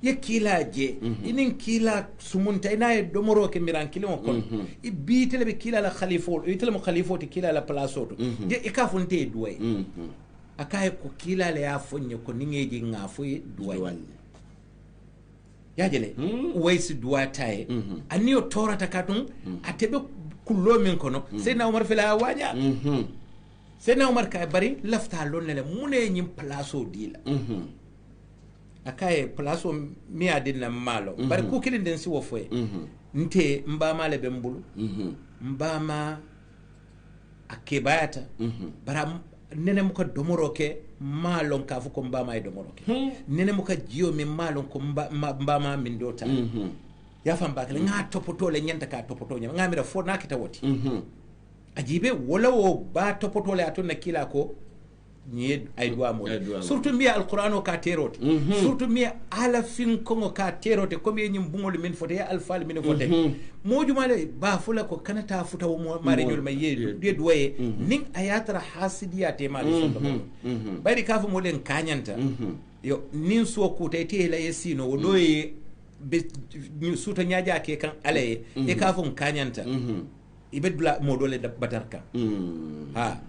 ye kila je inin kila sumunta ina ye domoro ke miran kilimo kon ibi telebe kila la khalifo itele mo khalifo te kila la plasoto je ikafunte duway akay ko kila la ya fonye ko ningeji ngafo duwanyi yajele Uwais duwa taye aniyo torata katun atebe kullo min kono Seydina Umar fila waja Seydina Umar kay bari lafta lonnele mune nyim plaso dila akaye plaso mi adina malo bari ku kilin den si wo foye nte mbama le bembulu mbama akebata bara nene muka domoro ke malon ka fuko mbama e domoro ke nene muka jio mi malon ko mbama min dota ya fam bakale nga topoto le nyanta ka topoto nya nga mira fo na kita woti ajibe wala wo ba topoto le atun na kila ko ni ay duwa mo surtout mi alquran o ka terote surtout mi ala fin kongo ka terote ko mi nyim bungol min fote ya alfal min fote mojumale ba fula ko kanata futa wo mari nyol may yedu de doye ning ayatra hasidiya te ma so bari ka fu mo len kanyanta yo nin so ko tay te la yesino wo doye be suta nyaaja ke kan alaye e ka fu kanyanta ibedula modole da batarka ha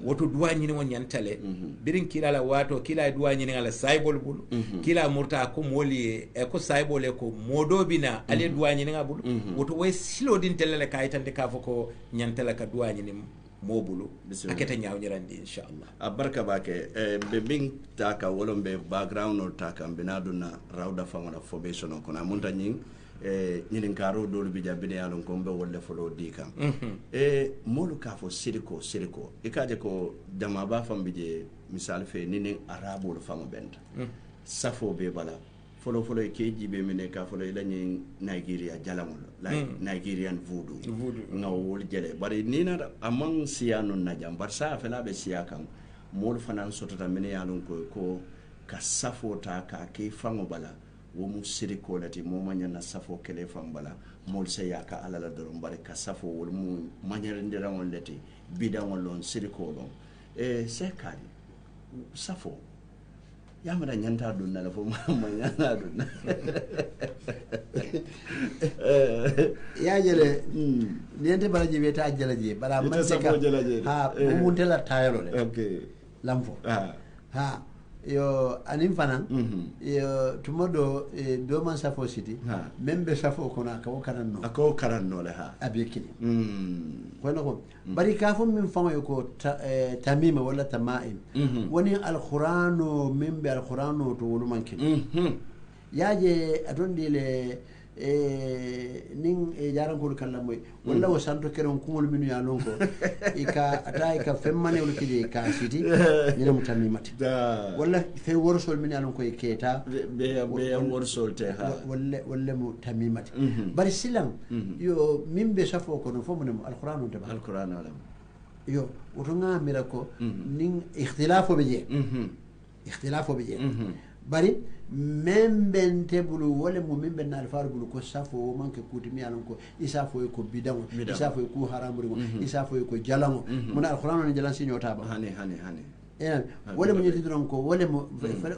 woto duwañi ni won ñantale birin kila la wato kila duwañi ni ala saybol bul kila murta ko moli e ko saybol e ko modobina ale duwañi ni ngabul woto way silo din telele kayitande ka foko ñantala ka duwañi ni mobulu aketa ñawñirandi inshallah barka bake be bing taka wolombe background or taka benaduna rawda famana formation ko na munta ñing ñinin karo dolu bi jabbe yalon ko be wolle folo di kam molu ka fo siriko ikaje ko dama ba fam bije misal fe ninin arabo famo benta safo be bala folo ke jibe mine ka folo ilani Nigeria jalamol like Nigerian voodoo ngaw wol jele bari nina amang siyano najam bar sa fela be siya kam molu fanan sotota mine yalon ko ka safo ta ka ke famo bala wo mu siriko lati mo manyana safo kele fambala mol se yaka alala doron bare ka safo wol mu manyere ndirangon lati bidangon lon siriko lon se kali safo yamara nyanta dunna la fo manyana dunna ya jele niente baraji beta jelaje bara man se ka ha mo tela tayro le okay lamfo ha yo anim fanan yo tumodo do man safo city membe safo kona ko karanno le ha abikini ko no bari ka fo min famo yo ko tamima wala tamaim woni alquranu membe alquranu to wolu mankin yaje adondi le nin jarankol kala moy walla o santo keron kumol minu ya lonko ika atay ka femmane wol kidi ka siti ni mo tamimati walla fe worsol min ya lonko keta be worsol te ha walla mo tamimati bari silam yo mimbe safo ko no fomo mo alquran to alquran wala yo woto ngamira ko nin ikhtilafo beje bari memben tebulu wala mo memben na alfaru bulu ko safo manke kuti mi alon ko isafo ko bidango isafo ko haramu isafo ko jalango mon alquran on jalan signota ba hani wala mo nyiti don ko wala mo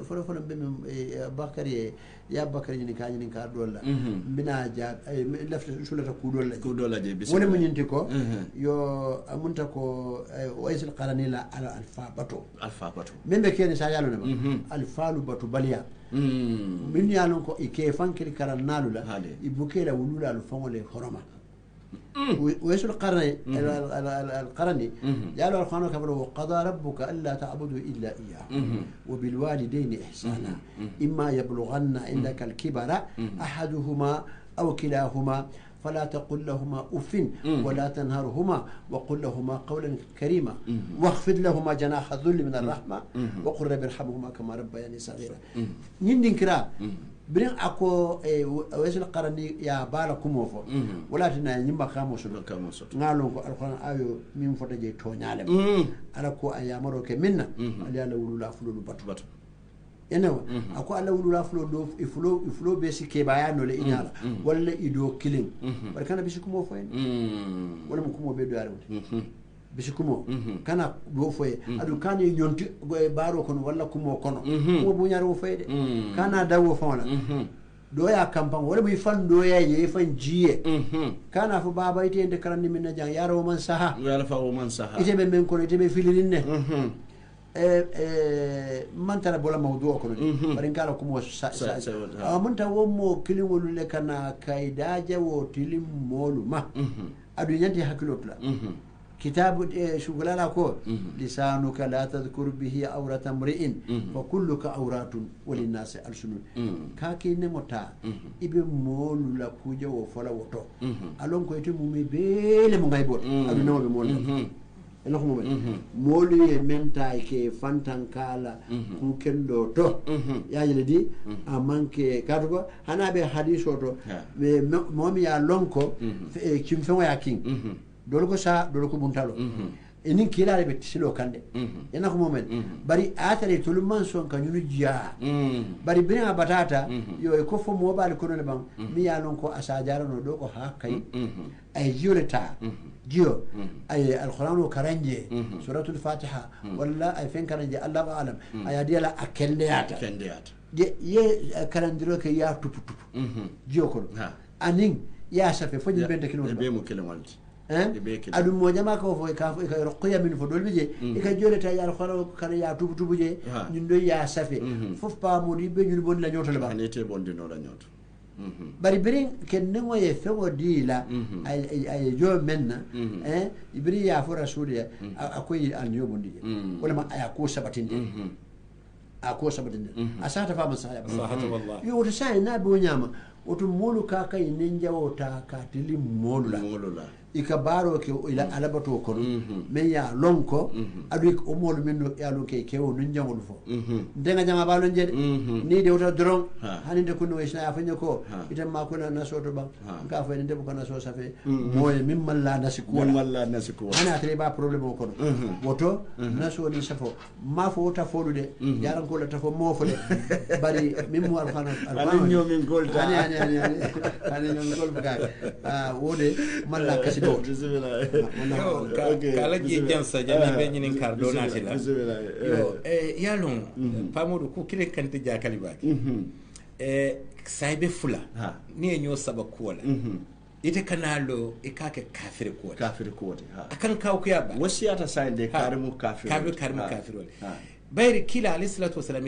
folo be bakari ya bakari ni kany ni ka dolla bina ja lafta sulata ku dolla je bismillah wala mo nyinti ko yo amunta ko waisul qarani la ala alfa bato membe kene sa yalo ne alfalu batu baliya min yalon ko ike fankiri karan nalula ibukela wulula al fongole horoma ويش القرني القرني قالوا القرآن كبر وقضى ربك ألا تعبدوا إلا إياه وبالوالدين إحسانا إما يبلغن عندك الكبر أحدهما أو كلاهما فلا تقل لهما أف ولا تنهرهما وقل لهما قولا كريما واخفض لهما جناح الذل من الرحمة وقل رب ارحمهما كما ربياني صغيرا نين كرا برين اكو ويسل قرني يا بالكم وفو ولا تنا نيما كاموسو نالو القران ايو ميم فوتاجي تونيالم على كو ايامرو كمنا على لا ولولا فلو باتو enewa ako alla wulula flo do iflo be sike bayano le inyala walla ido killing bar kana bisikumo foyen wala mo kumo be do yaro bisikumo kana do foye adu kana nyonti baro kono walla kumo kono mo bu nyaro foyde kana dawo fona do ya kampang wala bu fan do ya ye fan jiye kana fo baba ite karandi min na jang yaro man saha wala fa man saha ite be men kono ite be filirinne man tara bola mawdu ko bari ngala ko mo man ta wo mo kilingol le kana kaydaje wo tilim molu ma adu nyanti hakilotla kitabu shugulala ko lisanuka la tadhkur bihi awrata mri'in wa kulluka awratun walin nas alsunun ka kine mota ibe molu la kuje wo fola woto alon ko ite mumi bele mo ngaybol adu no be molu ena ko mo molu e menta ke fantan kala ku kendo to ya jele di amanke katugo hana be hadiso to be momi ya lonko kim fe ya king dole ko sa dole ko buntalo enin kilare be tisilo kande ena ko momen bari atare to man son kanyunu jiya bari bin batata yo e ko fo mo bal ko ne ban mi ya lon ko asajara no do ko ha kai ay jioleta jio ay alquran karanje suratul fatiha walla ay fen karanje allah alam ay diala akendeyata ye karandiro ke ya tupu jio ko anin ya safe fo ni bende kilo be mo kilo walti adum mo jama ko fo ka roqya min fo dolbi je e ka joleta ya alquran kar ya tupu je ñun do ya safe fof pa mo di be ñun bon la ñoto le ba ne te bon dino la ñoto bari birin ken nengo ye fengo di la ay jo menna ibri ya fo rasuliya akoy an yobundi wala ma aya ko sabatinde asata fa masaya sahatu wallahi yo to sai na bo nyama oto molu ka kay ninjawo ta ka tili molu la ika baro ke ila alabato ko men ya lonko adu o molu men ya lo ke kewo nun jangol fo denga jama balo jede ni de wota dron haninde kunno wesna ya fanyo ko itam ma ko na soto ba ka fa ni de ko na so safe moye min malla nasiku ana tele ba problème ko woto na so ni safo ma fo wota folu de yaran ko la tafo mo fo de bari min mo alfana ani nyomin golda ani nyomin gol buga wode malla kasi do kala je jansa jani be nyinin kardo natila yo yalon pamodo ku kire kante jakali baki saybe fula ni nyo saba kuwala ite kanalo ikake kafir kuwata akan kaw ku yaba wasiyata sayde karimu kafir bayri kila alayhi salatu wasalam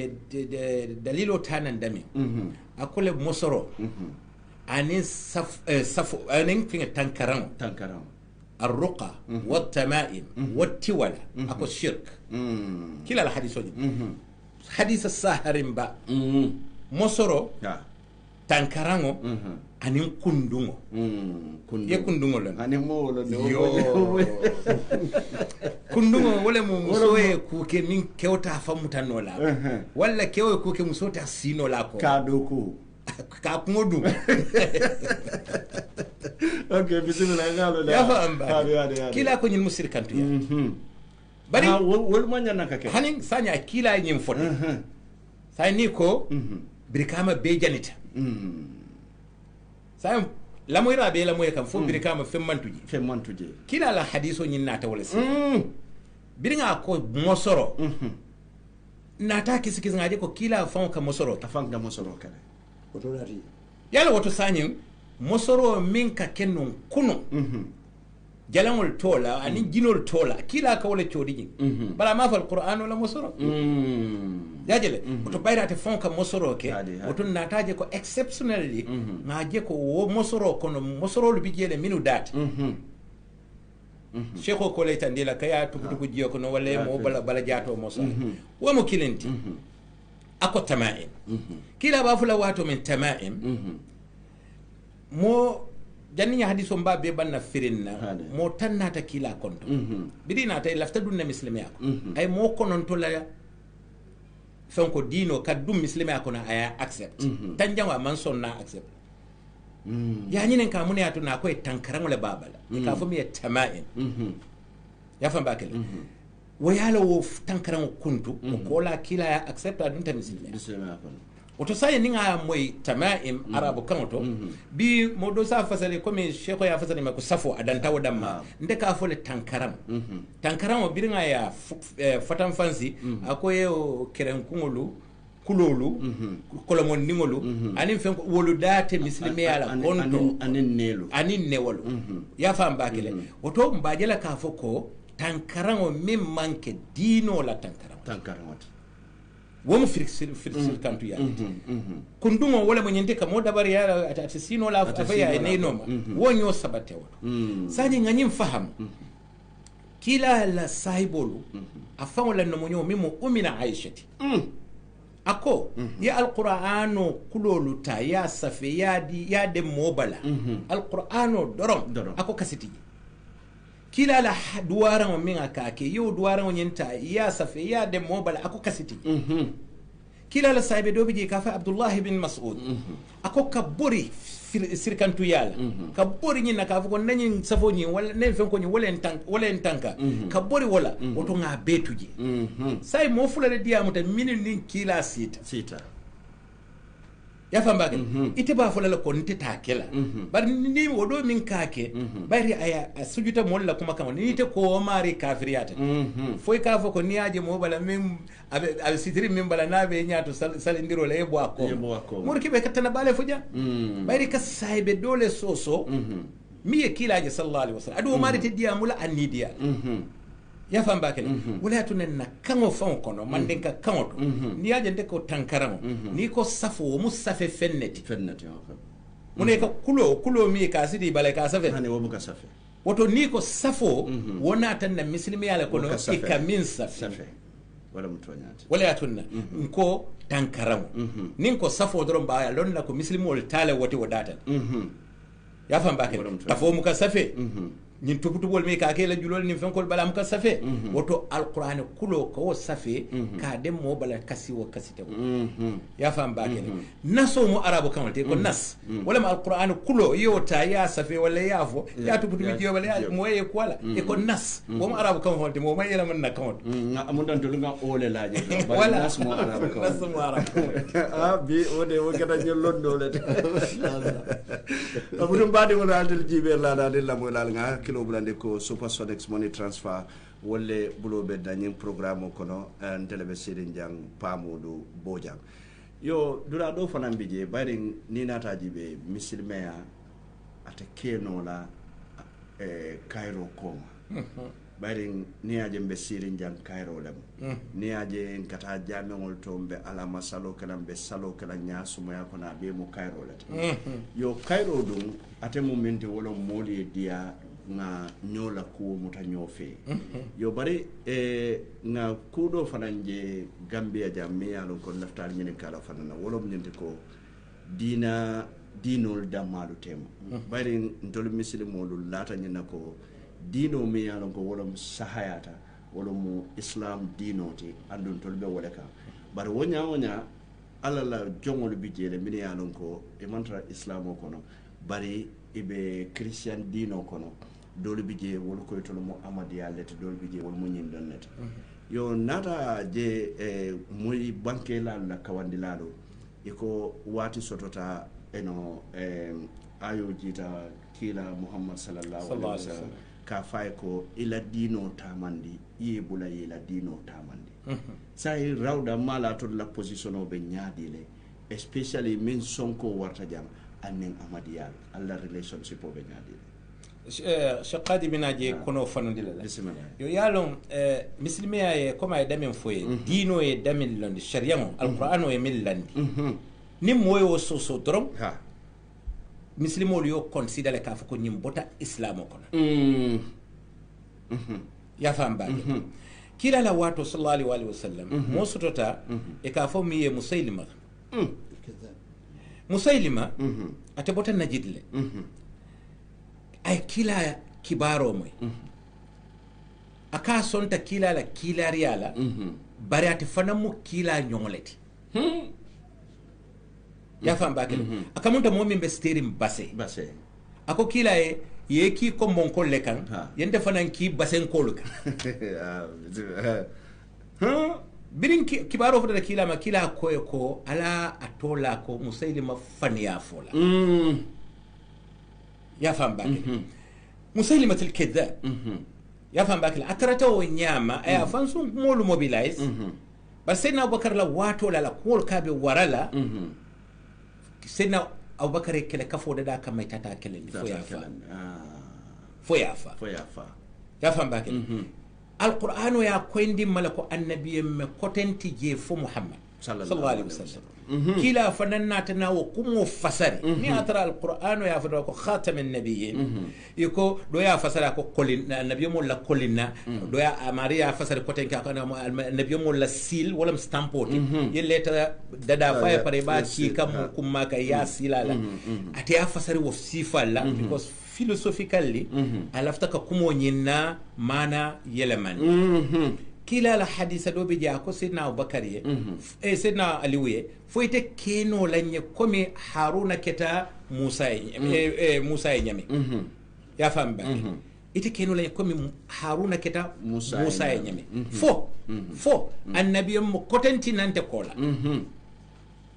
dalilo tanan dami akole mosoro anin safu anin finga tankaran الرقى والتمائم والتولى اكو الشرك كلا الحديث حديث الساهر با مصرو تانكارانو انين كوندونغو يا كوندونغو لا اني مولو كوندونغو ولا موسوي كوكي من كيوتا فاموتانو لا ولا كيوي كوكي موسوتا سينو لا كو كادوكو كاكمودو okay bismillah ngalo ya famba kila ko nyin musirkantu ya bari wol manya nakake hanin sanya kila nyin foto sai ni ko birkama be janita sai lamoyra be lamoy kam fo birkama femmantuje kila la hadiso nyin nata wala si biringa ko mosoro nata kisikis ngaje ko kila fon ka mosoro kale otorati yalla woto sanyin mosoro min ka kennon kuno jalangol tola ani jinol tola kila ka wala chodiji bala ma fal qur'an wala mosoro yajele to bayrate fon ka mosoro ke woto nataje ko exceptionally ngaje ko wo mosoro kono mosoro lu bijele minu dat sheko ko lay tandila kaya tukutuku jiyo kono wala mo bala jato mosoro wo mo kilenti ako tamaim kila ba fula wato min tamaim mo janni hadiso mba be banna firinna mo tannata kila konto bidina tay lafta dunna muslimi yako ay mo konon to la fonko dino kadum muslimi yako na aya accept tanjangwa man sonna accept ya nyinen ka mun ya to na koy tankaran wala babala ka fo mi tamaim ya fam bakele wayala wo tankaran kuntu ko la kila ya accept adunta muslimi yako oto sai ninga moy tamaim arabu kanto bi modo sa fasale comme sheko ya fasale mako safo adanta wadamma ndeka fole tankaram tankaram o biringa ya fatan fansi akoye o keren kungolu kulolu kolomon ningolu anin fen wolu date muslimi ala konto anin newolu ya fam bakele oto mbajela ka foko tankaram o mim manke dino la tankaram womo firsil kantu ya kundungo wala mo nyente ka mo dabar ya atasino la afaya ne noma wonyo sabate wa sani nganyim faham kila la sahibolu afamu la no monyo mimo umina aishati ako ya alqur'ano kulolu ta ya safi ya di ya de mobala alqur'ano dorom ako kasiti kila la duwara o min akake yo duwara o nyenta ya safe ya de mobile ako kasiti kila la sahibe do bi ka fa Abdullah ibn Mas'ud ako kaburi sirkantu yala kaburi nyina ka ko nanyi safo nyi wala nen fen ko nyi wala en tanka kaburi wala woto nga betuje sai mo fulare diamu ta minin nin kila sita ya famba ke ite ba fulala ko nte takela bar ni wodo min kake bari aya sujuta molla kuma kama ni te ko mari kafiriyata foy ka fo ko ni aje mo bala min al sitri min bala nabe nyaato salindiro le ebo akko murki be katana bale fuja bari ka saybe dole soso mi e kilaje sallallahu alaihi wasallam adu mari te diya mula annidiya ya famba ke wala tunen na kango fon kono manden ka kango ni aje de ko tankaramo ni ko safo musafe fenneti mune ka kulo mi ka sidi bale ka safe hani wo buka safe woto ni ko safo wona tan na muslimi ala kono e ka min safe wala mutonyati wala yatunna ko tankaramo nin ko safo doron ba ya lonna ko muslimi wol tale wote wodata ya famba ke tafo mu ka safe ñin tuputubol mi ka ke la julol ni fenkol bala mu ka safe woto alquran kulo ko safe ka dem mo bala kasi wo kasite ya fam ba ke naso mo arabo kamate ko nas wala ma alquran kulo yota ya safe wala ya fo ya tuputu mi wala ya mo e ko wala e ko nas wo mo arabo kam fonte mo may yela man na kamot amon dan to nga ole laaje wala nas mo arabo kam nas mo arabo bi o de wo kata ñol londo le abudum bade wala altel jibe la da de la mo la nga kilo bulande ko Supersonics money transfer wolle bulobe dañin programme kono ntelebe sidin jang pamudu bojang yo dura do fanan bije bari ni nataji be misilmeya ate keno la Cairo koma bari ni aje be sidin jang Cairo lem ni aje kata jamengol tombe ala masalo kala be salo kala nyasuma ya kona be mo Cairo let yo Cairo dum ate mo mente wolo moli dia nga nyola ko muta nyofe yo bari nga kudo fananje Gambia jamme yalo ko laftal nyene kala fanana wolom nyente ko dinol damalu tema bari ndol muslimolu lata nyina ko dino mi yalo ko wolom sahayata wolom islam dinoti andun tolbe woleka bari wonya ala la jongol bi jele min yalo ko e mantra islamo kono bari ibe christian dino kono dole bije wol koy to mo amadiya let dole bije wol mo nyin don net yo nata je moy banke la kawandi lalo iko wati sotota eno ayo jita kila Muhammad sallallahu alaihi wasallam ka fay ko ila dino tamandi yebula ila dino tamandi sai rawda mala to la position o be nyaadile especially min sonko warta jam anen amadiya alla relationship o be nyaadile shaqadi minaje kono fanondila yo yalon muslimiya e koma e damen foye dino e damen landi sharia mo alqur'ano e min landi ni moyo so drom muslimo yo consider ka fa ko nyim bota islamo kono ya famba kila la watu sallallahu alaihi wasallam mo sotota e ka fo mi e musailima atebota najidle ay kila kibaro moy aka sonta kila la kilariala bari ati fanamu kila nyongoleti ya famba ke aka munta momi be steering basse ako kila ye ki ko mon ko lekan yende fanan ki basen ko luka birin kibaro fota kila ma kila ko ala atola ko musailima faniya fola يفهم باك مسلمة الكذاب يفهم باك أترته ونياما أي فانسو مولو موبيلايز بس سيدنا أبو بكر لواتو لا كول كابي ورلا سيدنا أبو بكر كلا كفو دا كما يتاتا كلن فويافا يفهم باك القرآن يا كويندي ملكو النبي مكوتنتي جيفو محمد صلى الله عليه وسلم كلا فنناتنا وكم فسر ني أترى القرآن يا فدرك خاتم النبيين يكو دو يا فسر كو كلنا النبي مولا كلنا دو يا ماريا فسر كوتين كان النبي مولا سيل ولا مستامبوت يلتا دادا فاي بريبا كي كم كما كيا سيلا لا اتي فسر وصفه لا because philosophically alafta ka kumo nyinna mana yeleman kila la hadisa do be ja ko sidna abubakar ye sidna aliye foyte keno lanye komi haruna keta musa musa nyame ya famba ite keno lanye komi haruna keta musa nyame fo annabiyum mo kotenti nante kola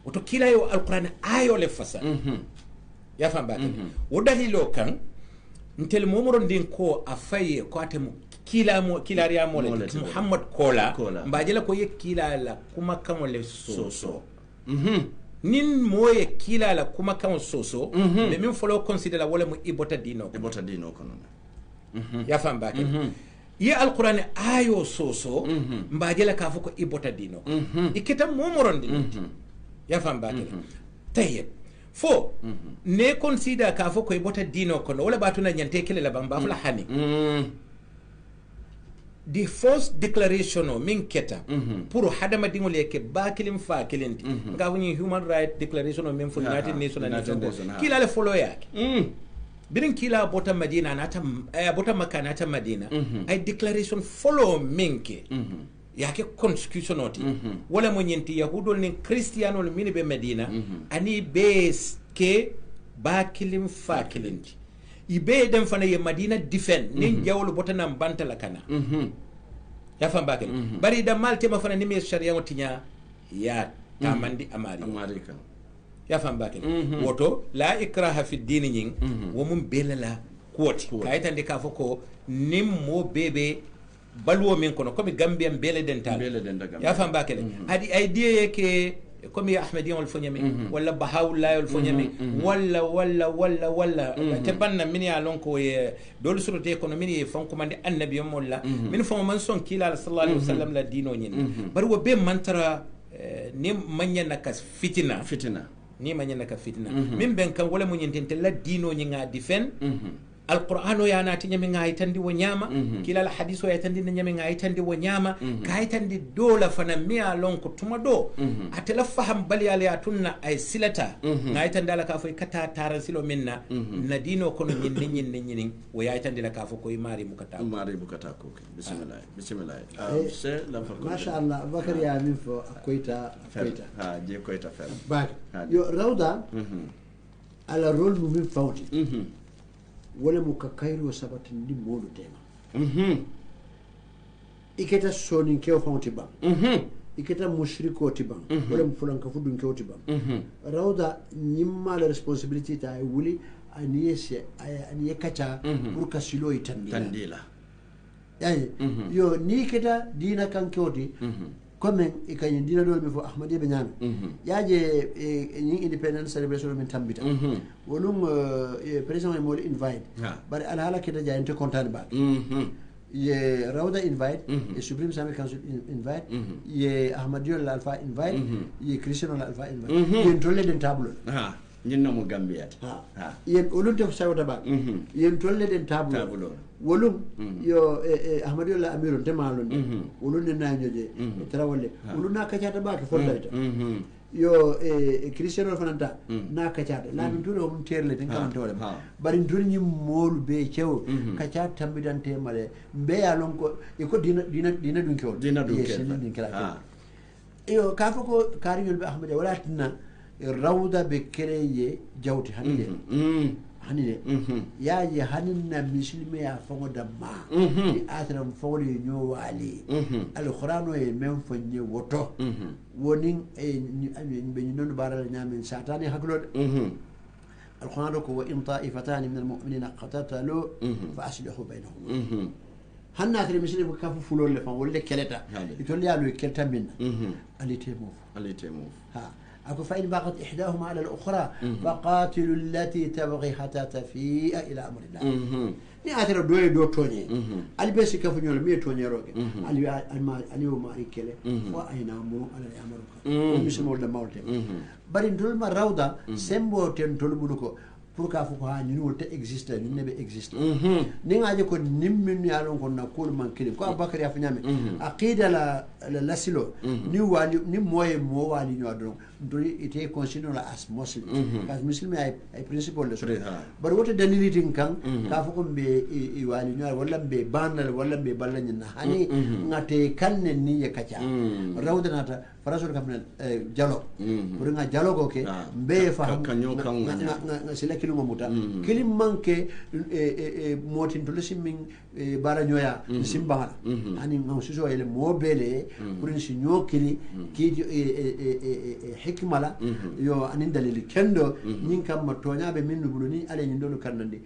woto kila yo alquran ayo le fasa ya famba wo dalilo kan ntel momoron din ko afaye ko atemu kila riya mo le muhammad kola mbajela ko ye kila la kuma kan le soso nin moye kila la kuma kan soso be min follow consider la wala mo ibota dino kono ya famba ye alquran ayo soso mbajela ka fuko ibota dino ikita momoron din ya famba tayyib fo ne consider ka fuko ibota dino kono wala batuna nyante kele la bamba fula hani the first declaration o min keta pour hadama dingol yake bakilim fa kelenti nga woni human right declaration o min for United Nations kila le follow yake birin kila bota Madina nata bota Makka nata Madina ay declaration follow minke yake constitution oti wala mo nyenti yahudol ni christiano min be Madina ani base ke bakilim fa kelenti ibe dem fana ye Madina defend nin jawlu botana bantala kana ya famba ken bari da malte ma fana ni me sharia wotinya ya tamandi amarika ya famba ken woto la ikraha fi dini nyin wo mum belala kwoti kayitande ka foko nim mo bebe balwo min kono comme Gambien bele dental ya famba ken adi idea ke comme ahmadiyan wal fonyami wala bahawla wal fonyami wala tabanna min ya lon ko dol surote economy fon ko mande annabi molla min fon man son kila sallallahu alaihi wasallam la dino nyin bar wo be mantara ni manya nakas fitina ni manya nakas fitina min ben kan wala mun yentente la dino nyinga difen alqur'ano ya nati nyami ngai tandi wo nyama kila la hadiso ya tandi nyami ngai tandi wo nyama kai tandi dola fana miya lon ko tuma do atela faham bali ya tunna ay silata ngai tandi la ka fo kata taran silo minna na dino kono nyin wo ya tandi la ka fo ko mari bukata ko bismillah se la fa ko masha Allah bakari ya min fo koita ha je koita fel bak yo rawda ala role mu min fawti wala mu ka kayro sabatin di modu tema iketa sonin kew fonti bam iketa mushriko ti bam wala mu fulan ka fudun kew ti bam rawda nyimma la responsibility ta wuli aniye kacha pour ka silo itandila yani yo ni keta dina kan kewti comme ikay dina dol mi fo ahmadi be nyame yaaje ni independence celebration min tambita wonum president mo invite bari ala hala keta jaante contane ba ye rawda invite ye supreme islamic council invite ye ahmadiyul alfa invite ye christian alfa invite ye tolle den table ñinno mo Gambia yen olunte ko sawta ba yen tolle den table wolum yo ahmadiyul amirun temalon wolun na ñoje trawole wolun na kacata ba ke fondayta yo christian fananta na kacata la min turo mum terle den kan tole bari ndurni molu be cew kacata tambidante male be ya lon ko ko dina dun ko dina dun kala yo ka ko kariyol be ahmadiya wala tinna rawda be kereye jawti hanide yaaji haninna muslime ya fongo damma di atram fongo ñoo wali alqur'ano e men fonye woto wonin e be non baral ñamen satani haklode alqur'ano ko wa in ta'ifatan min almu'minina qatatalu fa aslihu bainahum hanna tare muslime ka fu fulol le fon wolle keleta itol yaalu kelta minna alitemo ha أكو فإن بغت إحداهما على الأخرى فقاتلوا التي تبغي حتى تفيء إلى أمر الله. ni atara doye do toñe ali be sikka fu ñol mi toñe roge ali o mari kele fo ayna mo ala amaruka o mi mo da mawte bari ndol ma rawda sembo ten tol budu ko pour ka fuko ha ñun wolte existe ñun nebe existe ni ngaje ko nimmin ya lon ko na ko man kili ko abakari ya fanyame aqida la silo ni wali ni moye mo wali ñu adon do ite consider la as muslim as muslim ay principle le so bar wote dalilitin kan ka fuko be wali ñu wala be banal wala be balani na hani ngate kanne ni ya kacha rawdanata farasol kam dialogue pour nga dialogue ke be fa nga sila kilu mamuta kilim manke motin to simming bara nyoya simbangala ani ngam suso ele mobele pour ni sinyo kili ki hikmala yo anin dalil kendo nyin kam matonya be minnu buluni ale nyin dolu kannandi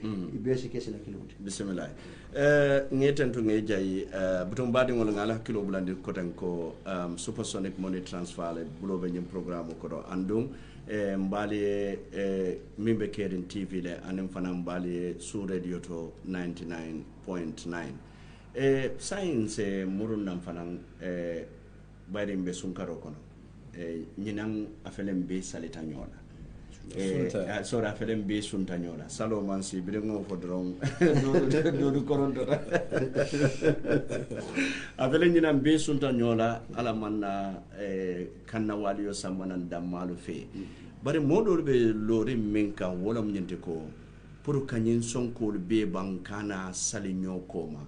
be se kesila kilu bismillah ngeten to ngejay butum badi ngol ngala kilo bulandi koten ko supersonic money transfer le bulobe nyim programme ko do andum mbali mimbe kerin tv le anim fana mbali su radio to 99.9 science murun nam fana bari mbe sunkaro kono nyinan afelem be salita nyola so da felen be sunta nyola salo man si bi ngo fo dron do koronto afelen nyina be sunta nyola ala manna kanna waliyo samanan damalu fe bari modo be lori minka wala mnyente ko pour kanyin sonko be bankana sali nyokoma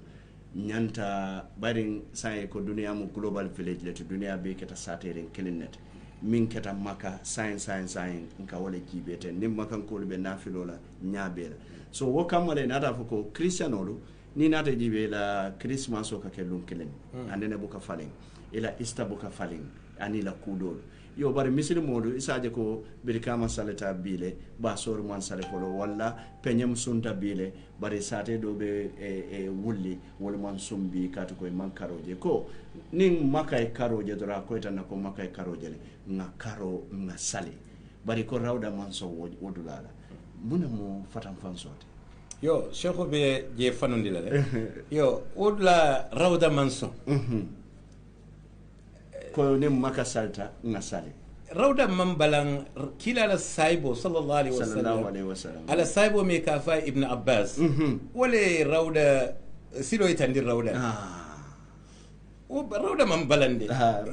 nyanta bari sai ko duniya mu global village le duniya be keta sateren kelinet min keta maka science nka wala kibete nim makan ko be nafilola nyabela so wo kamale nata fuko christianolu ni nata jibe la christmas o ka kelun kelen andene buka falen ila easter buka falen ani la kudol yo bari misiri modu isaje ko birkama salata bile ba sor man sale folo walla penyam sunta bile bari sate do be wulli wol man sumbi katu ko man karoje ko ning makay karoje dora ko tan ko makay karoje nga karo nga sale bari ko rawda man so wodulala muna mo fatam fansote yo shekho be je fanundi la yo wodula rawda man so ko ne maka salta nga sale rawda man balan kila la saibo sallallahu alaihi wasallam ala saibo me kafa ibn abbas wala rawda silo itandir rawda o rawda man balande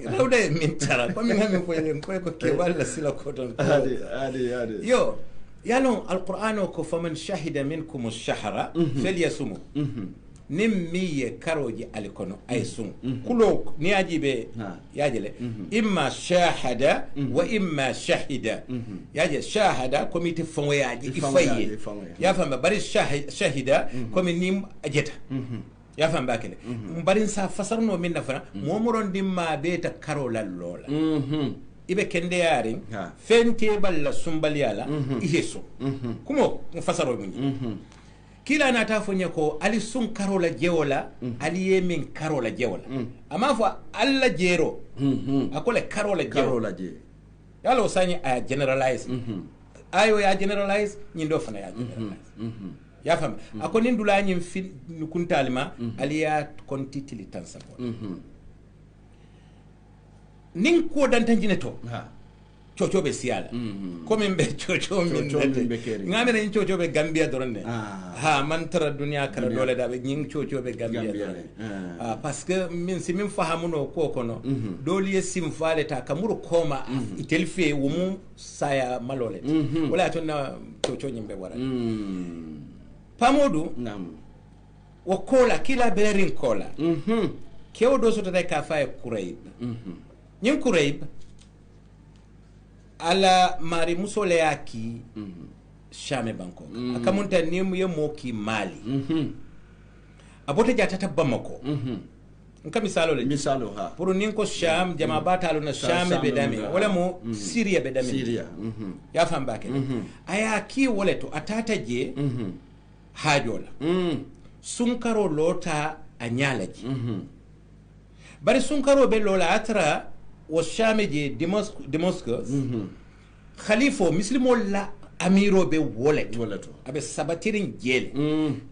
rawda min tara ko min hamin ko ke wala sila ko ton adi yo yalon alquran ko faman shahida minkum ash-shahra falyasum nimmiye karoji alikono ay sun kulo ni ajibe yajele imma shahada wa imma shahida yaje shahada komite fonwe yaji ifaye ya famba bari shahida komi nim ajeta ya famba kele bari sa fasarno min nafana momoron dimma beta karola lola ibe kende yari fente balla sumbaliala iheso kumo fasaro min kila na ta fonya ko ali sun karola jewola ali yemin karola jewola amma fa alla jero akole karola je yalo sani a generalize ayo ya generalize nyindo fana ya generalize ya fam akoni ndula nyim fi kuntalima ali ya kontitili tansabo nin ko dan tanjine to coco be siala comme be coco min ngame na coco be gambia doronne ha man tara dunya kala dole da be nying coco be gambia parce que min si min fahamuno ko kono doli e sim faleta kamuro koma itelfe wumu saya malole wala to na coco nyimbe wara pamodu nam wo kola kila berin kola kewdo so tata ka fa kurayb nyim kurayb ala mari musole yaki shame banko akamunta nimu ye moki mali abote jatata bamako nka misalo ha pour ninko sham jama batalo na shame bedami wala mo syria bedami syria ya famba ke aya ki wala to atata je hajola sunkaro lota anyalaji bari sunkaro be lola atra wo shame je Damascus khalifo muslimo la amiro be woleto abe sabatirin jele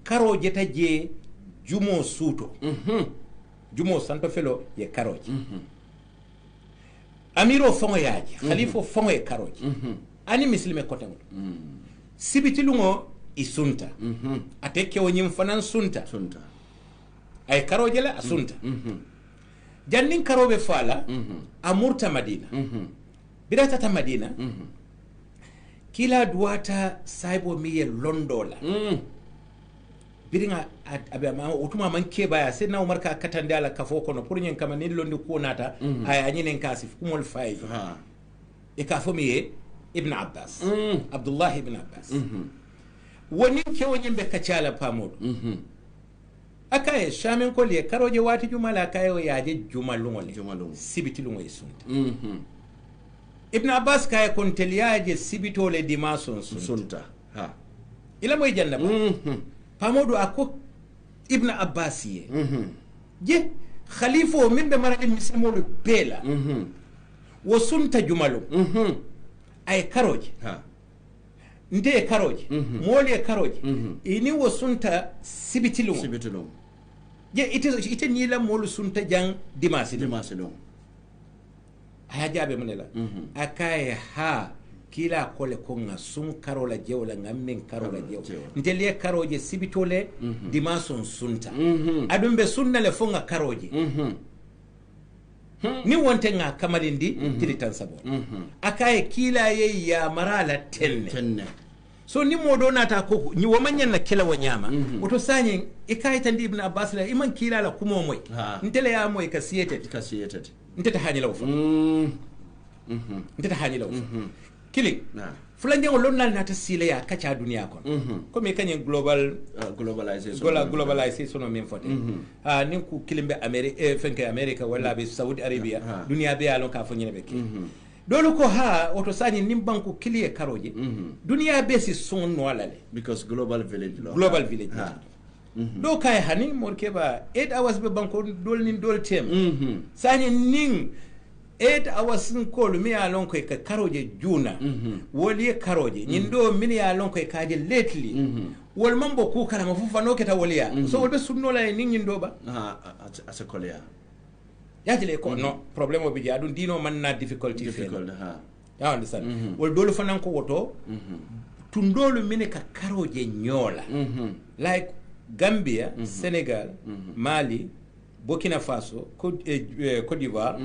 karo jeta je jumo suto jumo santo felo ye karoji amiro fongo yaji khalifo fongo ye karoji ani muslime kotam sibitilungo i sunta ate kewo ñim fanan sunta ay karoje la a sunta jannin karobe fala a murta madina biratata madina kila duwata saibo miye londola biringa abama utuma man kebaya sai na umar ka katande ala kafo kono pour nyen kama ni londi ko nata ay anyinen kasif kumol fay e ka fo miye ibn abbas abdullah ibn abbas woni kewo nyimbe kacala pamod akaye shamen ko le karoje wati jumala kayo yaje jumalungole sibitilungo isunta ibn abbas kaye kon teliaje sibitole dimason sunta ha ila moy janna pamodo ako ibn abbas ye je khalifo min be marade misimolu bela wo sunta jumalu ay karoje nde karoje mole karoje ini wo sunta sibitilum je ite ni la molu sunta jang dimasi aya jabe munela akaye ha kila kole ko nga sun karola jewla ngamen karola jew ndele karoje sibitole dimason sunta adumbe sunna le fonga karoje ni wonte nga kamalindi tilitan sabo akaye kila ye ya marala tenne so ni modo nata ko ni womanyen na kila wanyama oto sanyi ikaye tandi ibn abbas la iman kila la kumo moy ntele ya moy kasiyete ntete hani law fa ntete hani law kili fulanje ngol lonnal nata sile ya kacha duniya kon comme kanyen globalization no min fote nin ku kilimbe america fenke america wala be saudi arabia duniya be alon ka fo nyene be dolu ko ha oto sani nim banku kiliye karoje duniya be si son no alale because global village do kay hani morke ba 8 hours be banko dol nin dol tem sani nin 8 hours ko mi ya lon ko ka karoje juna woli karoje nyin do min ya lon ko ka je lately wol mambo ku kala ma fufa no keta woliya so wol be sunno la nin nyin do ba asa kolya yajile ko no problème o bi jadun dino man na difficulty ya understand wol dolu fanan ko woto tundolu min ka karoje nyola like Gambia Senegal Mali Burkina Faso Côte d'Ivoire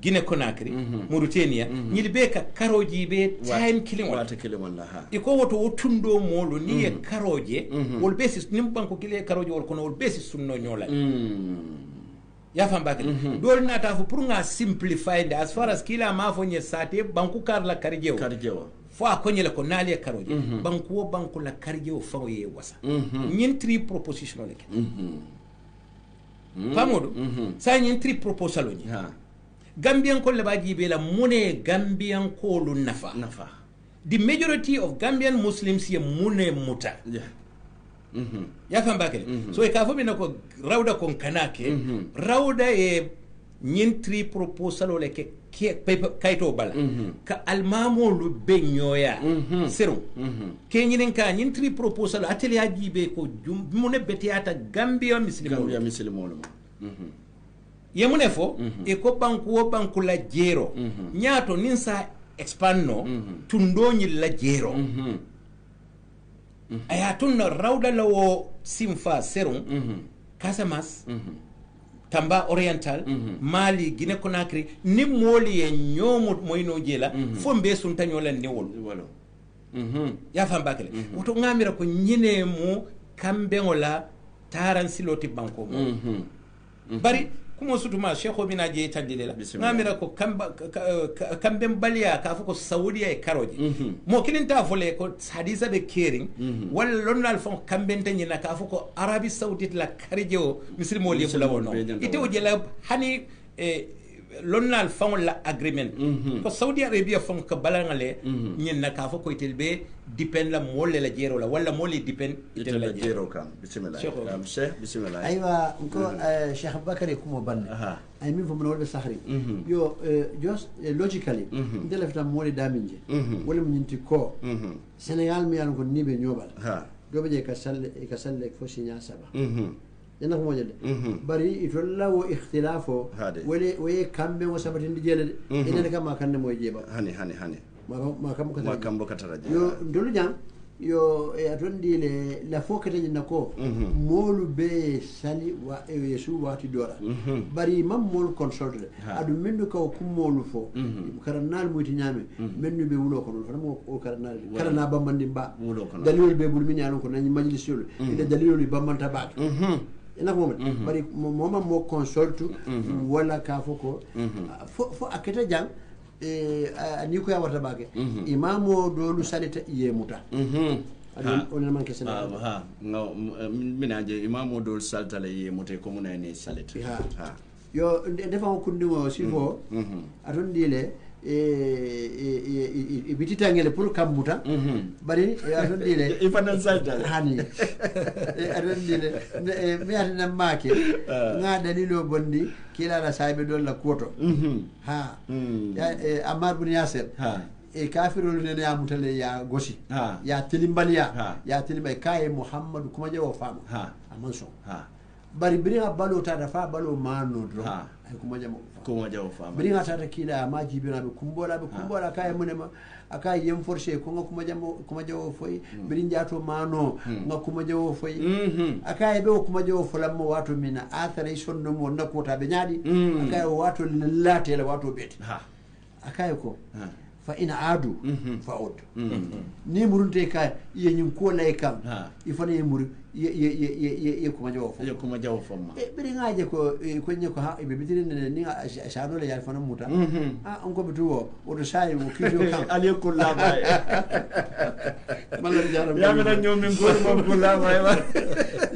Guinée Conakry Mauritania ñil be ka karoji be time killing wala iko woto wotundo molu ni e karoje wol be si nim banko kile karoje wol kono wol be si sunno nyola ya fam bakale dol nata fu pour nga simplify as far as kila ma fo nye sate banku kar la karjewo fo a konyele ko naali karoje banku la karjewo fawo ye wasa ñin tri proposition leke pamodo sa ñin tri proposal ni Gambian ko le baji be la mune Gambian ko lu nafa the majority of Gambian Muslims ye mune muta ya fam bakale so e ka fo bina ko rawda kon kanake rawda e ñintri proposal le ke kayto bala ka almamo lu benyoya sero ke ñinen ka ñintri proposal atelier jibe ko mune betiata Gambia muslimo yemune fo e ko banku la jero ñaato nin sa expand tundoñi la jero aya tunno rawda lawo simfa serum Casamas Tamba Oriental Mali Guinée Conakry ni moli e ñomo moyno jela fo mbe sun tañola ni wol ya fam bakale woto ngamira ko ñine mu kambe ngola taran siloti banko mo bari kuma sutuma Cheikh Obina je tandile la ngamira ko kambe baliya ka fuko Saudiya e karoje mo kilinta fole ko hadisa be kering wala lonnal fon kambe tanyi na ka fuko Arabie Saoudite la karije o muslimo le fula wono ite o jela hani lonnal fon la agreement ko Saudi Arabia fon ko balangale nyen na ka fuko itelbe depend la molle la jero la wala molle depend itel la jero kam bismillah Cheikh bismillah aywa ko Cheikh Bakary kumo banne ay min fo mo wolbe sahri yo just logically ndela fita molle daminje wala mo nyinti ko Senegal mi yalon ko nibe nyobal dobe je ka salle fo sinya saba yana ko jelde bari itolla wo ikhtilafo wala kambe wo sabati ndijele ene kama kanne moy jeba hani ma kam ko katara yo ndolu jam yo atondi la fokete ni nako molu be sali wa yesu wati dora bari mam mol consulte adu mendu ka ko molu fo karanal muti nyame mendu be wulo ko non mo o karanal karana bamandi ba dalil be bul min yalon ko nani majlis yol ida dalil li bamanta ba ina ko bari moma mo consulte wala ka foko fo aketa jang ni ko yawarta bake imamo dolu salita yemuta on man kese ha no minaje imamo dolu salta le yemuta ko mun ne salita ha yo defa ko kundingo sifo aton dile bititangele pour kammuta bari aton dile ifanan salta hani aton dile mi atana make nga dalilo bondi kila la saybe don la koto ha Ammar bin Yasir e kafirul ne ya mutale ya gosi ya tilimbaliya ya tilimbay kay Muhammad kuma jawo fama amman so bari biringa balo ta da fa balo mano do ay kuma jawo fama biringa ta ta kila ma jibina be kumbola kay munema aka yem forcé ko kuma jawo foy birin jato mano nga kuma jawo foy aka be kuma jawo folam mo wato mina athare sonno mo nakota be nyaadi aka wato lillate la wato beti aka ko fa in adu fa'ud ni murunte ka yenyin ko lay kam ifane yemuri ye kuma jawo fo ma biri ngaje ko nye ko ha be bitin ni ashano le yalfana muta on ko bituwo o do sai mo kijo kam ali kullu bay malal jaram ya mena nyomin ko mo kullu bay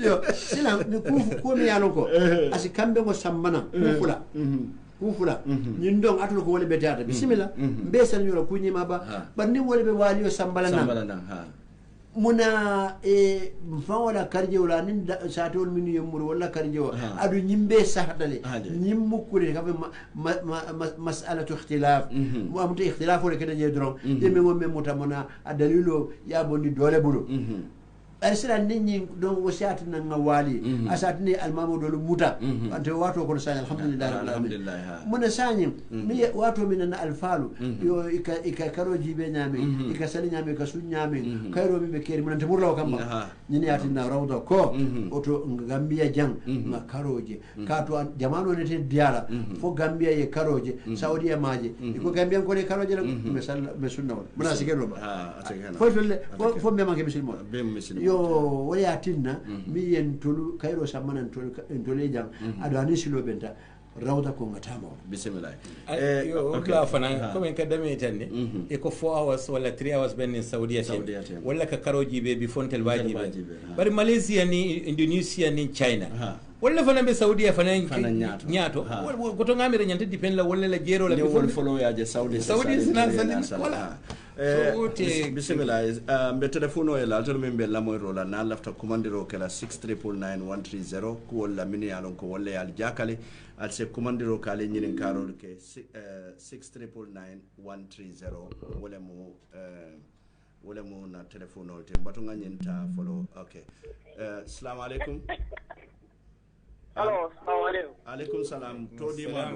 yo sila ni ko mi yalo ko asi kambe ngo sambana kufula ñin dong atul ko wole be tata bismillah be san yoro ku ñima ba bar ni wole be wali yo sambala ha muna fa wala karje wala nin satol min yemur wala karje adu ñimbe sahdale ñimmu kure ka be mas'alatu ikhtilaf mu amte ikhtilaf wala kede je dron yemi ngom mutamona adalilo ya bondi dole bulu arsira ninyi don wasiati na ngawali asati ni almamu dolu muta ante watu ko sanya alhamdulillah muna sanyi mi watu minana alfalu yo ika karo jibe nyame ika sali nyame ka sun nyame kairo mi be keri munante murlaw kamba nyini ati na rawda ko oto gambia jang na karoje kato jamano ne te diara fo gambia ye karoje saudiya maje iko gambia ko le karoje la me sunna muna sigero ba fo me manke muslimo yo wala yatinna mi yen tolu kayro samana tolu jang adani silo benta rawda ko ngatama bismillah yo ka fana ko men kadame tanne e ko 4 hours wala 3 hours ben in saudiya wala ka karoji be bi fontel wajibe bari malaysia ni indonesia ni china wala fana be saudiya fana nyaato ko to ngamire nyanta dipen la wala la jero la bi fon follow ya je saudi sinan wala bismillah mbe telefono e la to min be la moy rola na lafta commandiro kala 6399130 ko wala min yalon ko wala yal jakale al se commandiro kale nyirin karol ke 6399130 wala mo na telefono te mbatu nganyenta follow okay assalamu alaikum Hello, assalamu alaikum. Alaikum salam. To di ma.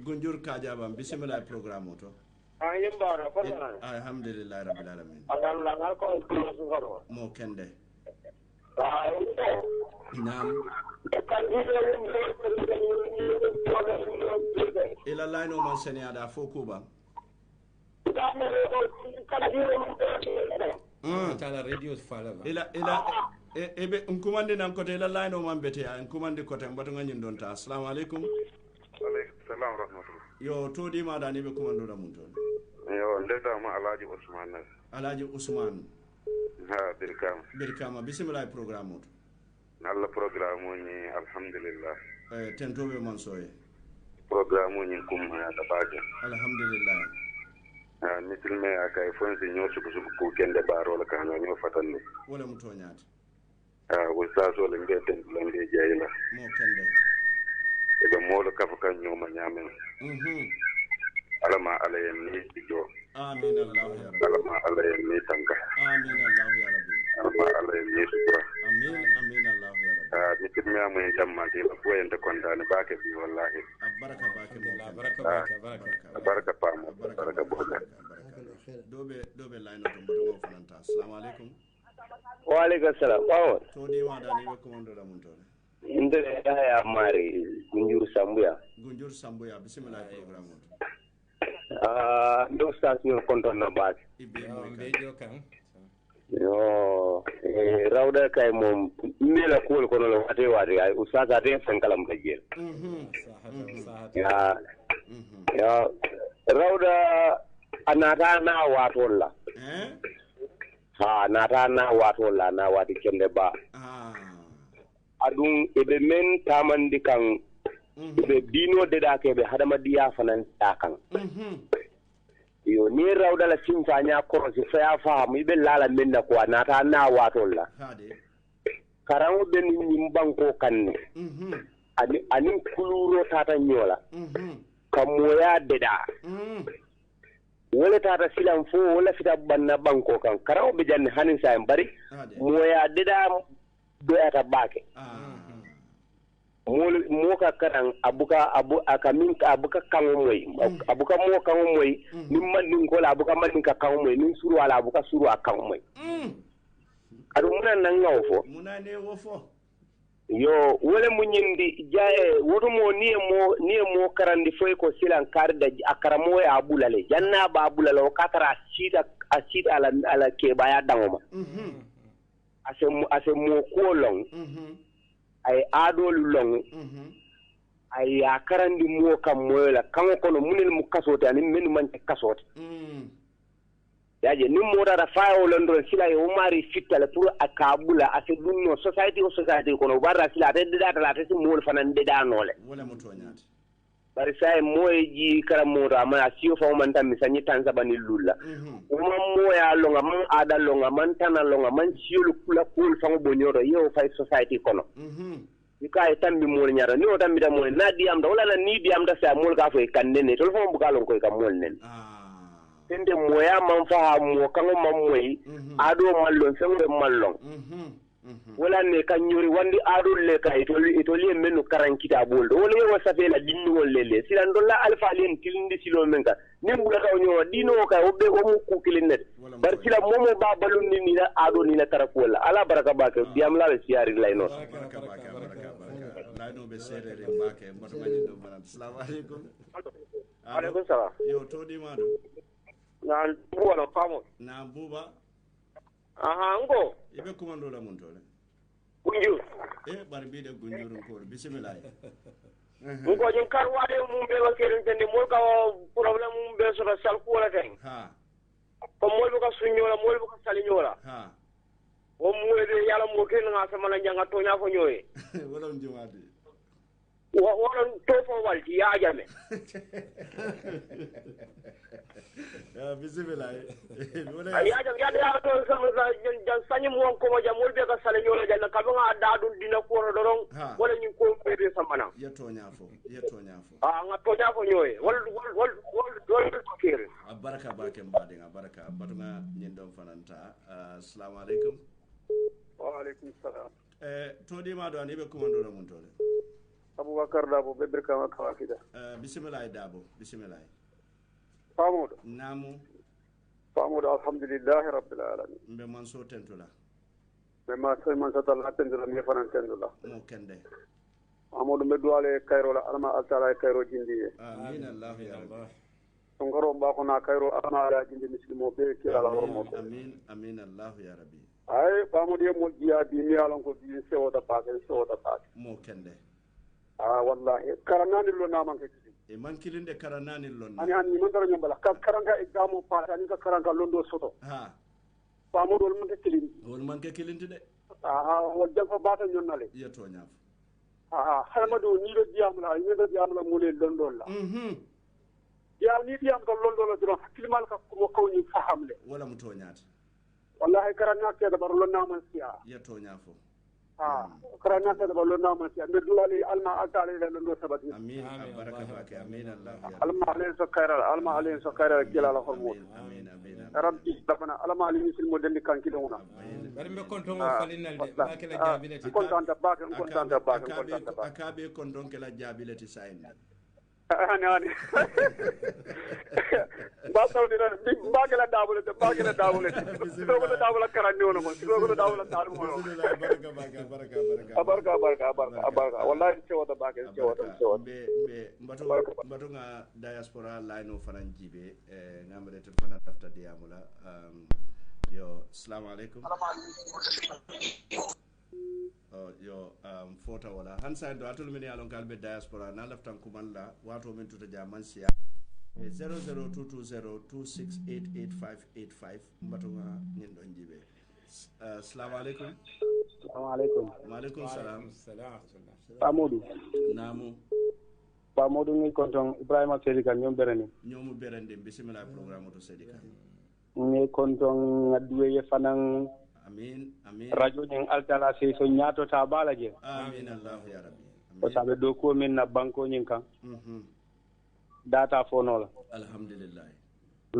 Gunjur Kajaba, bismillah program to. Alhamdulillah rabbil alamin. Mo kende. Naam. Ila line o man seni ada fokuba. Tala radio fala. Ila ebe nkumande nan kote la line o man bete ya nkumande kote mbato ngani don ta assalamu alaikum alaikum salam rahmatullah yo to di ma da ni be kumando da mun ton yo ndeta ma Alhaji Usman ha birkama bismillah programme to nalla programme ni alhamdulillah tento be man soye programme ni kum ya da baje alhamdulillah mitilme akay fonse nyosu ko kende baro la kana nyo fatanne wala mutonyaati ustazo le ngeten lande jayla mo kende ebe molo kafuka nyoma nyame alama alayen ni dijo amin allah ya rabbi alama alayen ni tanga amin allah ya rabbi alama alayen ni sura amin allah ya rabbi mitilme amu jamma de ko yende kondane baake bi wallahi baraka baake mo baraka baraka pamo baraka bola dobe line to mo fananta assalamu alaikum wa alaikum salam bawo to di ma da ni be commando la mun to inde ya mari gunjur sambuya bismillah program ndo stas ñu konton na baat ibe mo be jokan yo rawda kay mom mi la ko ko no wate ay ustaz ate sankalam la jël ya rawda anata na watol la ha nata na watol la na wati kende ba adun ebe men tamandi kan ebe bino de da ke be hadama diya fanan takan yo ni rawda la simfanya ko si fa fa mi be lala men na ko nata na watol la karango ben ni banko kanne ani kuluro tata nyola kamoya deda wala tata silam fo wala fita banna banko kan karaw be janne hanin sa bari moya deda doyata bake moka karan abuka akamin abuka kango moy abuka mo kango moy nimman nin ko la abuka man ka kango moy nin suru wala abuka suru akango moy adu munan nan ngaw fo munane wo fo yo wala mu nyindi jae wotumo niye mo karandi foy ko silan karda akara mo ya bulale janna ba bulale o katara asita ala ke baya dangoma ase mo ko long ay adol long ay akarandi mo kam moyla kango kono munel mu kasote ani men man kasote yaje ni moda faawo london sila yo mari fitale pour akabula ase dunno society kono barra sila de data la tesi mo fanan de danole wala moto nyati bari sai moyeji karamoda ma asiyo fa man tan misani tanza bani lulla uma moya longa man ada longa man tana longa man siyo kula kul fa bonyoro yo fa society kono yika tambi mo nyara ni o tambi da mo na diam da wala na ni diam da sa mo ka fo kandene to fo bukalon ko ka mol nen tende moya man fa mo kango mamoy ado mallon sembe mallon wala ne kan nyori wandi ado le kay to li menu karankita boldo wala yo safe la dinni wolle silan dolla alfa len tilindi silo menka nim bula taw nyo dino kay obbe o mu ku kilinet bar sila momo ba balun ni na ado ni na tarafu wala ala baraka bake diam la siari lay no baraka la no be serere bake mboto mani do baram assalamu alaikum alaikum salam yo to di mado na buwa na pamo na buba aha ngo ibe komando la montole gunjur barbi de gunjur ko bismillah ngo jin karwade mum be wa kelen tende mol ka problem mum be so sal ko la tay ha ko mol bu ka sunyola mol bu ka salinyola ha o muwede yala mo ken nga sama na janga to nya fo nyoy wala njumade wala to fo walti ya jame bismillah wala ya jam ya to sama sanyi mo ko mo jamol be ka sale nyola janna ka nga dadul dina ko dorong wala nyi ko fede sama na ya to nya fo nga to nya fo nyoy wal ko kere baraka bake mbade nga baraka batunga nyindom fananta assalamu alaikum wa alaikum salam to di ma do ani be komando la montole Abubakar Dabo be birkama kawakida bismillah Dabo bismillah famodo namu famodo alhamdulillah rabbil alamin mbe man so tentula be ma so man so dal tentula mi fanan tentula mo kende amodo be duale kayro la alma altala kayro jindi amin allah ya allah ngoro ba ko na kayro alma ala jindi muslimo be kila la hormo amin allah ya rabbi ay famodo mo jiya bi mi alon ko bi sewota paake mo kende wallahi karanani lo na man kiti man kilinde karanani lo na ani man dara nyambala karanga examo paata ni ka karanga londo soto famodo wol man ke kilindi de wol jafa bata nyonnale yeto nyaaf halmado ni do diamla mo le londo la ya ni diam ko londo la dro hakilmal ka ko ko ni fahamle wala mu to nyaata wallahi karanga ke da bar lo na man siya yeto nyaafo karana ta da lonna ma ci amir dulali alma akale da londo sabati amin baraka bake amin allah ya alma alayhi sakara kila la hormo amin rabbi dabana alma alayhi sil model kan ki dona bari be konto mo falinal de bakela jabilati kontan da bak akabe kon donc la jabilati sayne hani ba sawdi non bagala dabule soko dabula karani wono mo soko dabula dalu mo baraka wallahi cewata bake cewata be mbato nga diaspora line o fanan jibe ngamre te fanan dafta diamula yo assalamu alaikum yo fota wala hansa do atul min yalon kalbe diaspora na laftan kumalla wato min tuta jaman siya 00220268885 mbatonga nin don jibe assalamu alaikum wa alaikum salam Pamodu namu Pamodu ngi konton Ibrahima Sedika ñomu berende bismillah programme to Sedika ngi konton ngaduwe fanan amin radio nyen altala se so nyaato ta balaje amin allah ya rabbi ko sabe do ko min na banko nyin kan data fonola alhamdulillah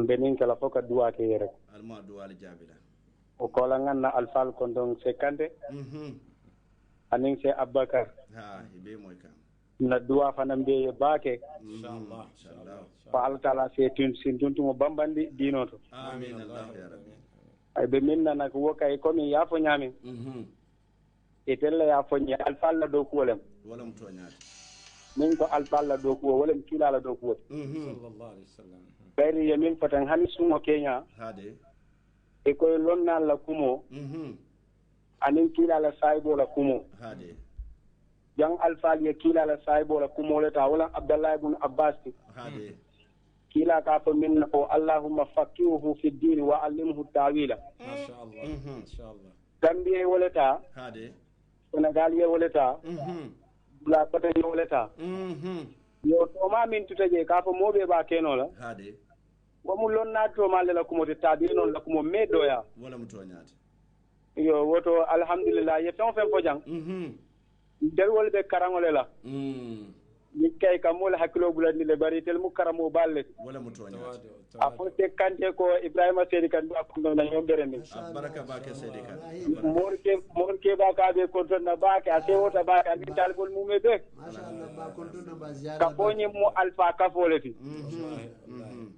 benin kala foka duwa ke rek alma duwa jabila o ko la nganna alfal kon don se kande anin se abbakar ha ibe moy kam na duwa fanam be baake inshallah fa altala se tuntu mo bambandi dinoto amin allah ya rabbi ay be minna nak wokay komi yafo nyami e tella yafo nya alfalla do kuolem walam to nyaati min ko alfalla do kuo walam kilala do kuo sallallahu alaihi wasallam bayri yemin fatan hani sumo kenya hade e koy lonna la kumo anin kilala saybo la kumo hade jang alfal ye kilala saybo la kumo le ta wala abdallah ibn abbas hade kila ka fa min ko allahumma faqihuhu fi din wa allimhu tawila mashallah gambie woleta hade senegal ye woleta la pata ye woleta yo to ma min tutaje ka fa mobe ba keno la hade wa mu lonna to ma la kumo te tabi non la kumo medoya wala muto nyaati yo woto alhamdulillah ye ton fen fo jang del wol be karangole la ni kay kam wala hakilo bulandi le bari tel mu karamo balle wala muto nyaati afo te kante ko Ibrahima Sedi kan ba ko na yombere ni baraka ba ke Sedi kan morke ba ka be ko ton na ba ka ase wota ba ka ni talbol mu me be mashallah ba ko ton na ba ziyara ka boni mu alfa ka fole fi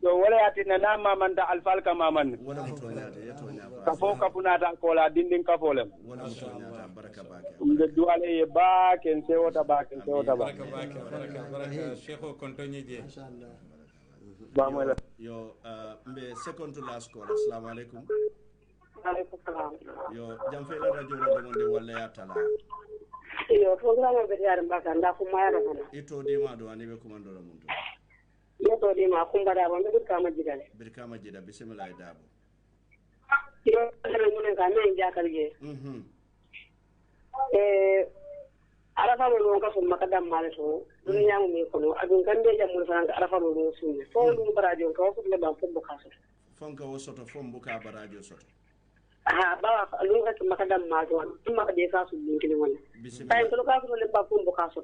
so wala yati na nama manda alfa ka maman wala muto nyaati yeto nyaata ka fo ka funata ko la dindin ka folem wala muto nyaata baraka ba ke nde duale ye ba ken se wota ba ken se wota ba baraka shekho kontonye je mashallah ba mo la yo mbe second to last call assalamu alaikum alaikum salam yo jam fe la radio la demonde wala ya tala yo programme be yar mbaka nda ko mayara hono ito di ma do ani be commando la muntu yo to di ma kumba da wonde bir kama jidale bir kama jida bismillah dabo yo dara mun ka men jakal je arafa lo ka so makadam male to dunya mu mi kono adun kande jamul faranga arafa lo sunni fo dum barajo ko ko le ban fombo kaso fonka wo soto fombo ka barajo soto ha ba lu ka makadam ma to dum ma de ka su linkini wala bismillah tay to ka so le ba fombo kaso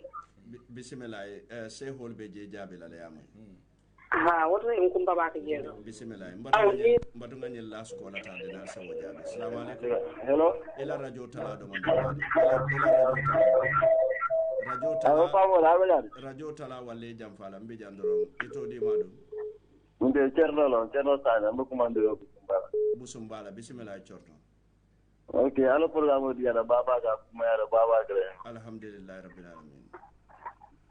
bismillah se holbe je jabe la yam ha woto en kumba ba ka je bismillah mbatu ngani last call ta de na sawo jabe assalamu alaikum hello ila radio tala do man radio tala walle jam fala mbi jandoro ito di madu nde cerno sana mbo commando yo busumbala bismillah corto okay ala programme di ara baba ga kuma ara baba gre alhamdulillah rabbil alamin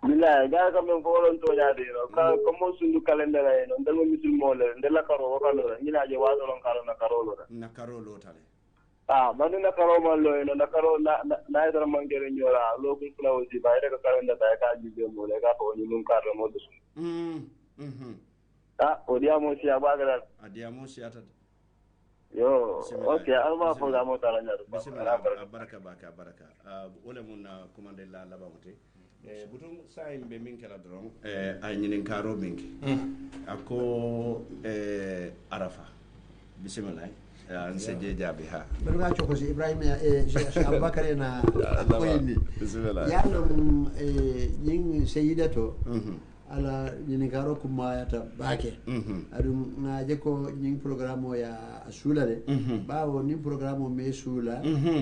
billahi ga kam ko wolon to nyaade no ka ko mo sundu calendar no ndal mo misul mo le ndela karo o kalo ni laaje waso lon karo na karo lo tale manu na karo man lo no na karo na idara mangere nyora lo ko kula wosi ba ida ka calendar ta ka jibe mo le ka ko ni mun karo mo dusu odiamo si abagara adiamo si atata yo okay alma programme ta la nyaro bismillah baraka baraka wala mun commande la labamuté butum saimbe min kala dron ay nyinin karo minki ako arafa bismillah nse je jabi ha ben ga choko si Ibrahima Cheikh Abubakar na ko yindi bismillah yalo ning sayyidato ala ñini karo ko mayata baake adum ngaje ko ñing programme o ya sulale bawo ni programme o me sula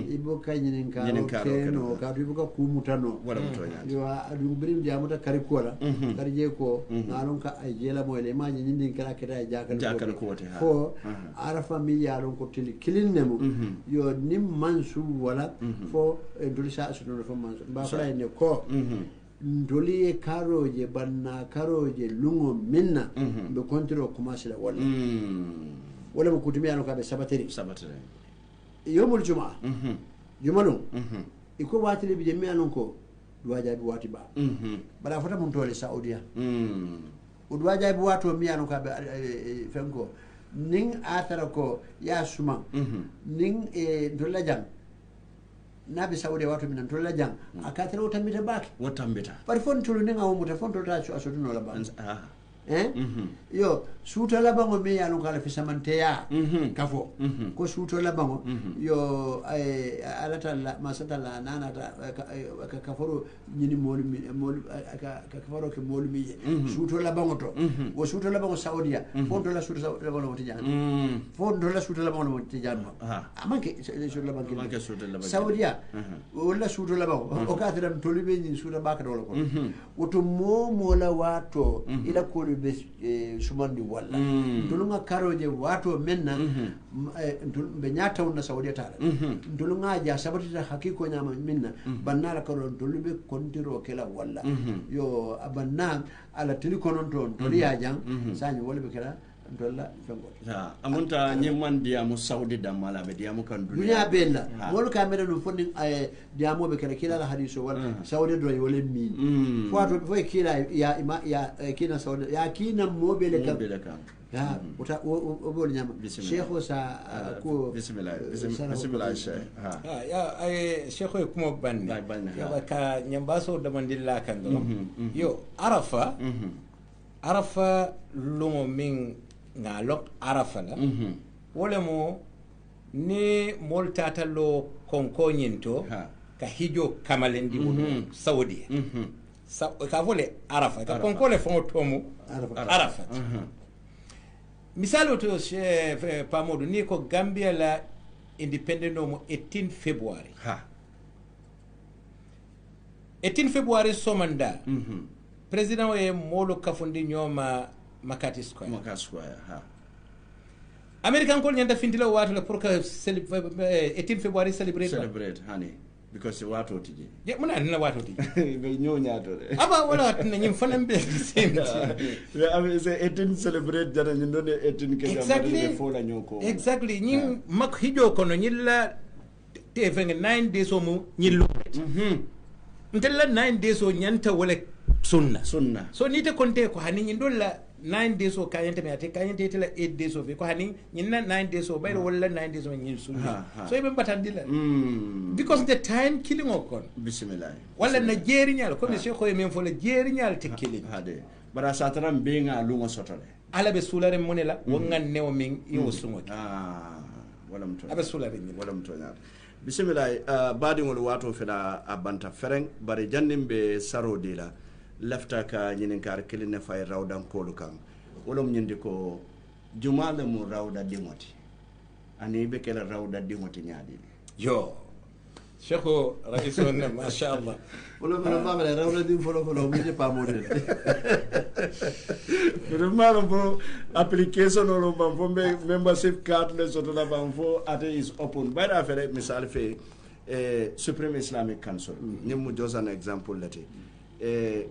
ibo kay ñini karo keno ka du ko kumutano wala mutonya yo adum birim jamuta kari kola kari je ko ngalon ka ay jela mo le ma ñindi kala keta jakal ko fo ara familia lon ko tili kilinnemo yo nim mansu wala fo dolisa so do fo mansu ba fala ne ko ndoli e karoje banna karoje lungo minna be kontiro commencer la wala wala mo kutumi ano ka be sabateri yomul jumaa jumalum iko watile bi jemi anon ko duwaja bi wati ba bala fota mun tole saudia o duwaja bi wato mi anon ka be fenko ning atara ko ya suma ning e dolla jam nabi saudi watu minan tolla jang akatero tambita baki wotambita par fon tulu ninga o muta fon to ta so no la ba yo suuto labango mi yanu kala fi samanteya kafo ko suuto labango yo alata la masata la nanata ka kaforo nyini molu ka kaforo ke molu mi suuto labango to wo suuto labango saudia fon to la suuto labango ti jan fon to la suuto labango ti jan amanke suuto labango manke suuto labango saudia wala suuto labango o ka tan tolibe ni suuto baka do ko woto mo la wato ila ko be sumandi walla ndulunga karoje wato menna be nyata wonna saudiya tala ndulunga ja sabatita hakiko nyama minna bannala karo ndulube kontiro kela walla yo abanna ala tili kononton toliya jang sanyi wolbe kela dolla fengo amunta nyemman diamu saudi damala be diamu kan dunya bella wol ka meda no fonni diamu be kala kila hadiso wal saudi do wole min wato fo kila ya kina saudi ya kina mobile kam ya uta o bol nyama sheikho sa ko bismillah sheikh ya ay sheikho kuma banni ya ka nyambaso da mandilla kan do yo arafa lumo min ngalok arafa la wala mo ni moltata lo konko nyinto ka hijo kamalendi wulu saudi ka vole arafa ka konko le fon tomu arafa misalo to chef pamodu ni ko gambia la independent mo 18 february 18 february somanda president o e molo kafundi nyoma Makati Square American ko nyanda findila wato la pour que 18 February celebrate honey because wato tiji je muna na wato tiji be nyonya to aba wala tan nyim fanam be same we am say 18 celebrate jana nyindone 18 ke exactly fo la nyoko exactly nyim mak hijo kono nyilla te 9 days o mu nyillo ntella 9 days o nyanta wala sunna so ni te konte ko hani nyindolla 9 days o kayente me ate kayente tela 8 days o ko hani nyinna 9 days o bayro wala 9 days o nyin sunna so ibe batandila because the time killing o kon bismillah wala na jeri nyal ko monsieur ko men fo la jeri nyal te killing hade bara sataram be nga lungo sotole ala be sulare monela wongan newo min yo sungo wala mto abe sulare min wala mto nyaar bismillah badi ngol wato fela abanta fereng bare jannimbe sarodi la lafta ka nyinin kar keline fay rawdan kolu kan wolom nyindi ko jumala mu rawda dimoti ani be kala rawda dimoti nyaadi yo shekho raisun ma sha Allah wolom na mama la rawda dim folo mi je pa model remaro bo application no bam fo membership card le soto la bam fo ate is open by da fere misal fe Supreme Islamic Council nyemu just an example lati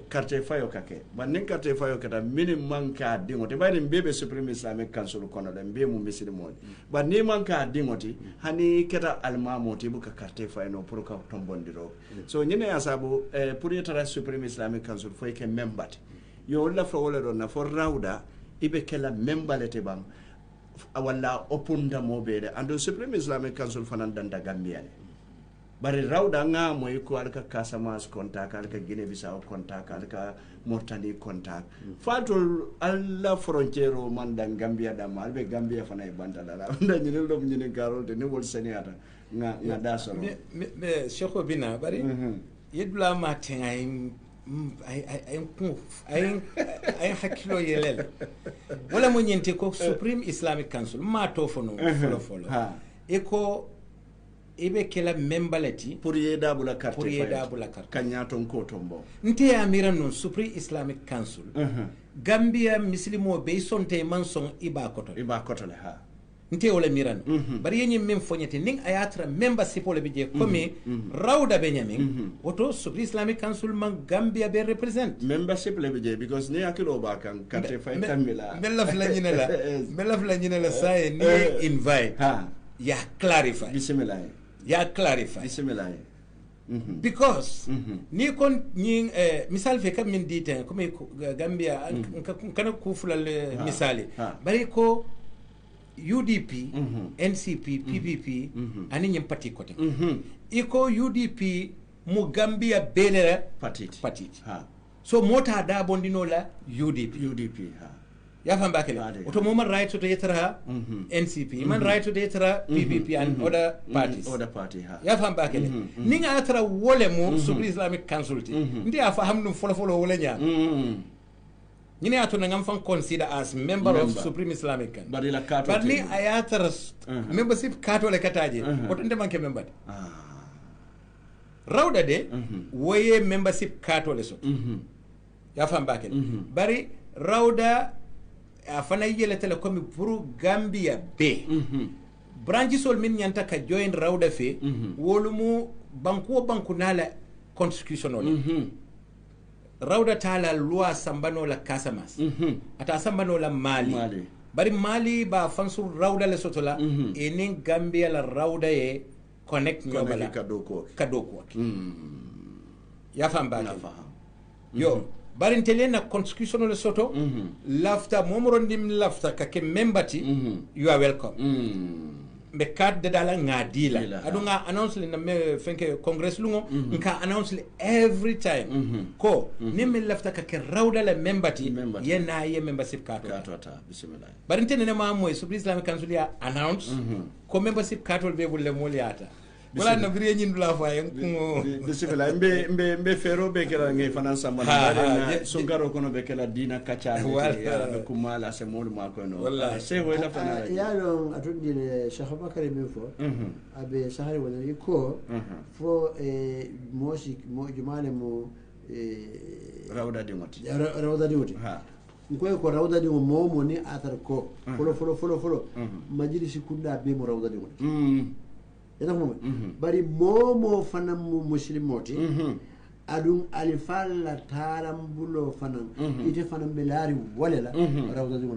carte fayo kake banin carte fayo kata mini manka dingote bayni bebe Supreme Islamic Council kono da be mu misiri mo ba ni manka dingoti hani keta almamoti buka carte fayo no pour ka tombondiro so nyine asabu pour yetara Supreme Islamic Council fo ke membati yo la fo wala do na for rawda ibe kala membalete bam wala opunda mo bede ando Supreme Islamic Council fanan danda Gambia bari rawda nga moy ko alka Casamance contact alka Guinea Bissau contact alka Mauritanie contact fatol alla frontiero man dan Gambia da malbe Gambia fana e bandala la nda nyine dom nyine garol de ne wol seniata nga da solo me Cheikh Bina bari yedula ma tengay ay hakkilo yelel wala mo nyente ko Supreme Islamic Council ma to fono folo eko ibe kela membalati pour yeda bula carte kanyaton ko tombo nte ya miran non Supreme Islamic Council Gambia muslimo be sonte manson iba koto le ha nte wala miran bari yenyi men fonyete ning ayatra membership wala bije comme rawda be nyamin woto Supreme Islamic Council man Gambia be represent membership le bije because ne akilo ba kan carte fay kamila melaf la nyina la say ni invite ya clarify bismillah because ni kon ni misal fe kam min dite comme Gambia kana ku fulal misali bari ko UDP NCP PPP ani nyim parti kote iko UDP mu Gambia belera patiti so mota da bondino la UDP ya famba kele oto mo man right to yetara NCP man right to yetara PPP and other party ya famba kele ninga atara wole mo Supreme Islamic Council ndi afa hamdum folo wole nya ñine ato na ngam fan consider as member of Supreme Islamic Council but ni ayatara membership kato le kataje oto nde manke member rawda de woye membership kato le so ya famba kele bari rawda afana yele tele comme pour Gambia be branch sol min nyanta ka join rawda fe wolumu banku nala constitutional rawda tala loi sambano la Casamas ata sambano la Mali bari Mali ba fansu rawda le sotola enin Gambia la rawda ye connect nyobala kadoko ya famba yo bari ntele na constitution le soto lafta momorondim lafta kake membati you are welcome be carte de dala ngadila adunga announce le na me fenke congress lungo nka announce le every time ko nimme lafta kake rawda le membati yena ye membership card bismillah bari ntene ne ma moy Supreme Islamic Council ya announce ko membership card be bulle moliata wala no griye nyindu la fa yen ko bismillah mbe fero be kala ngi finance man na so garo kono be kala dina kacha be kumala se mol ma ko no se ho la fana ya no atundi le Sheikh Bakari be fo abe sahari wala ko fo mo jumale mo rawda di moti ngoy ko rawda di mo ni atar ko folo majlisi kunda be mo rawda di moti ena mo bari momo fanam mu muslimoti adum alifalla tarambulo fanam ite fanam belari walela rawda di mo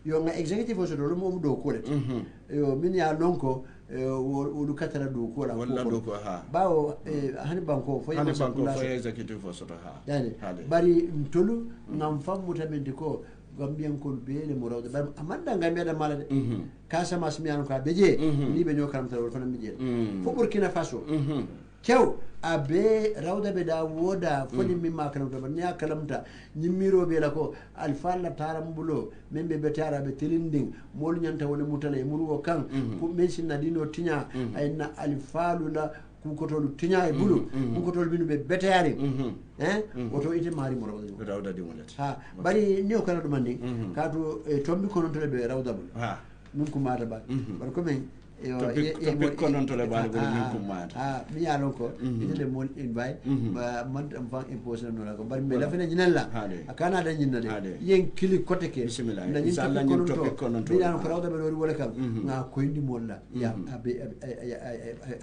yo nga executive o do mo do ko let yo min ya lonko o du katara do ko la wala do ko bawo hani banko fo executive o so yani bari mtolu ngam famu tamende ko Gambian ko beele mo rawde bam amanda Gambia da malade Casamance mi an ko beje ni be nyokam tawol fana mi jeel fo Burkina Faso kew abe rawda be da woda fodi mi makam to ban ya kalamta nyimiro be la ko alfalla tarambulo membe be tara be tilinding mol nyanta woni mutale murwo kan ko mensin na dino tinya ayna alfalu la kukotolu tinya e bulu kukotolu binu be beteyari woto ite mari mo rawda di molet bari ni o kala do mandi kaatu tombi kono to be rawda bul mun ko mata ba bar ko men to konon to le bal go min ko mata mi ya lon ko ite le mon invite ba man am fa impose no la ko bari me la fene jinalla akana da jinna de yen kili kote ke na inshallah ni to konon to bi an ko rawda be do wala kam na ko indi molla ya abe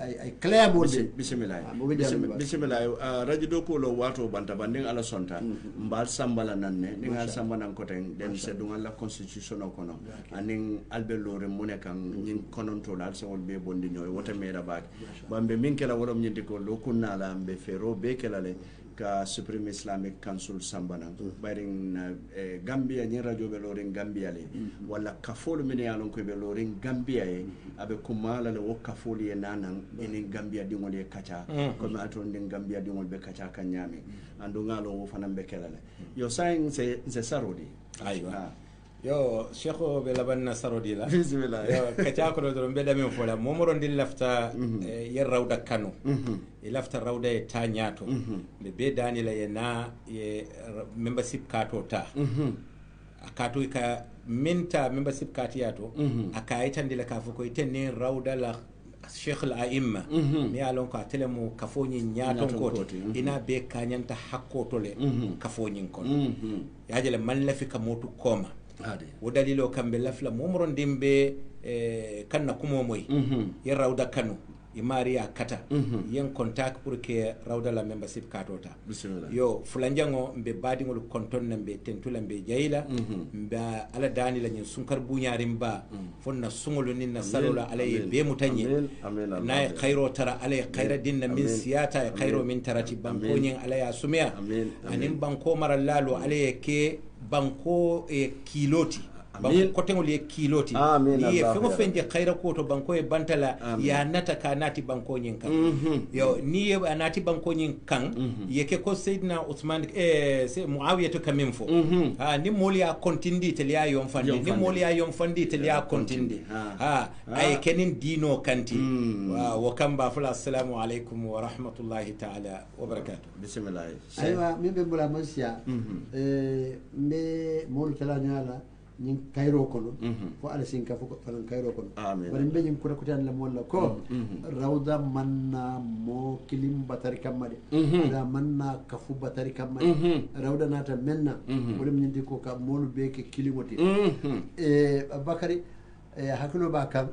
ay clair mo de bismillah radio do ko lo wato banta banding ala sonta mbal sambala nanne ningal sambana ko ten den se dungal la constitution ko no anin albelore munekan nyin konon to la sewol be bondi ñoy wota meeda baake bambe min kala worom ñindi ko lo kunna la be fero be kala le ka Supreme Islamic Council sambana baring Gambia ñi radio be lorin Gambia le wala kafolu min ya lon ko be lorin Gambia e abe kumala le wo kafolu e nanan enen Gambia dingol e kacha ko ma ton den Gambia dingol be kacha kan nyame andu ngalo wo fanan be kala le yo sain se sarodi aywa yo cheikho be labanna sarodi la bismillah yo kacha ko do be dami fola momoro ndil lafta yer rawda kanu e lafta rawda e ta nyato be dani la yena ye membership kato ta akato ka minta membership katiyato akayitande la ka fuko itenne rawda la Sheikh al-A'imma mi alon ko telemo kafoni nyaton koti ina be kanyanta hakkoto le kafoni kon yajele man lafi ka motu koma wo dalilo kambe lafla momron dimbe kanna kumo moy yen rawda kanu i maria kata yen contact pour que rawda la membership katota yo fulanjango mbe badingol konton nambe tentula mbe jayila mbe ala dani la nyin sunkar buñarim ba fonna sungolo nin na salola alay be mutanye na khairo tara alay khaira dinna min siyata e khairo min tarati banko nyin alay sumia anim banko marallalo alay ke banko e kiloti banko kotengol ye kiloti ye fego fenje khaira ko to banko e bantala ya nata ka nati banko nyin kan yo ni ye anati banko nyin kan ye ke ko Sayyidina Uthman se Muawiya to kamimfo ni moliya kontindi tel ya yom fandi ni moliya yom fandi tel ya kontindi ay kenin dino kanti wa kamba fala assalamu alaikum wa rahmatullahi ta'ala wa barakatuh bismillah aywa min be bula mansia me mol tala nyala ñing kayro kono fo ala sin ka fo fanan kayro kono bari mbe ñing kura kutan la molla ko rawda manna mo kilim batari kamade da manna kafu batari kamade rawda nata menna wala ñindi ko ka molu be ke kilimoti bakari hakilo ba kam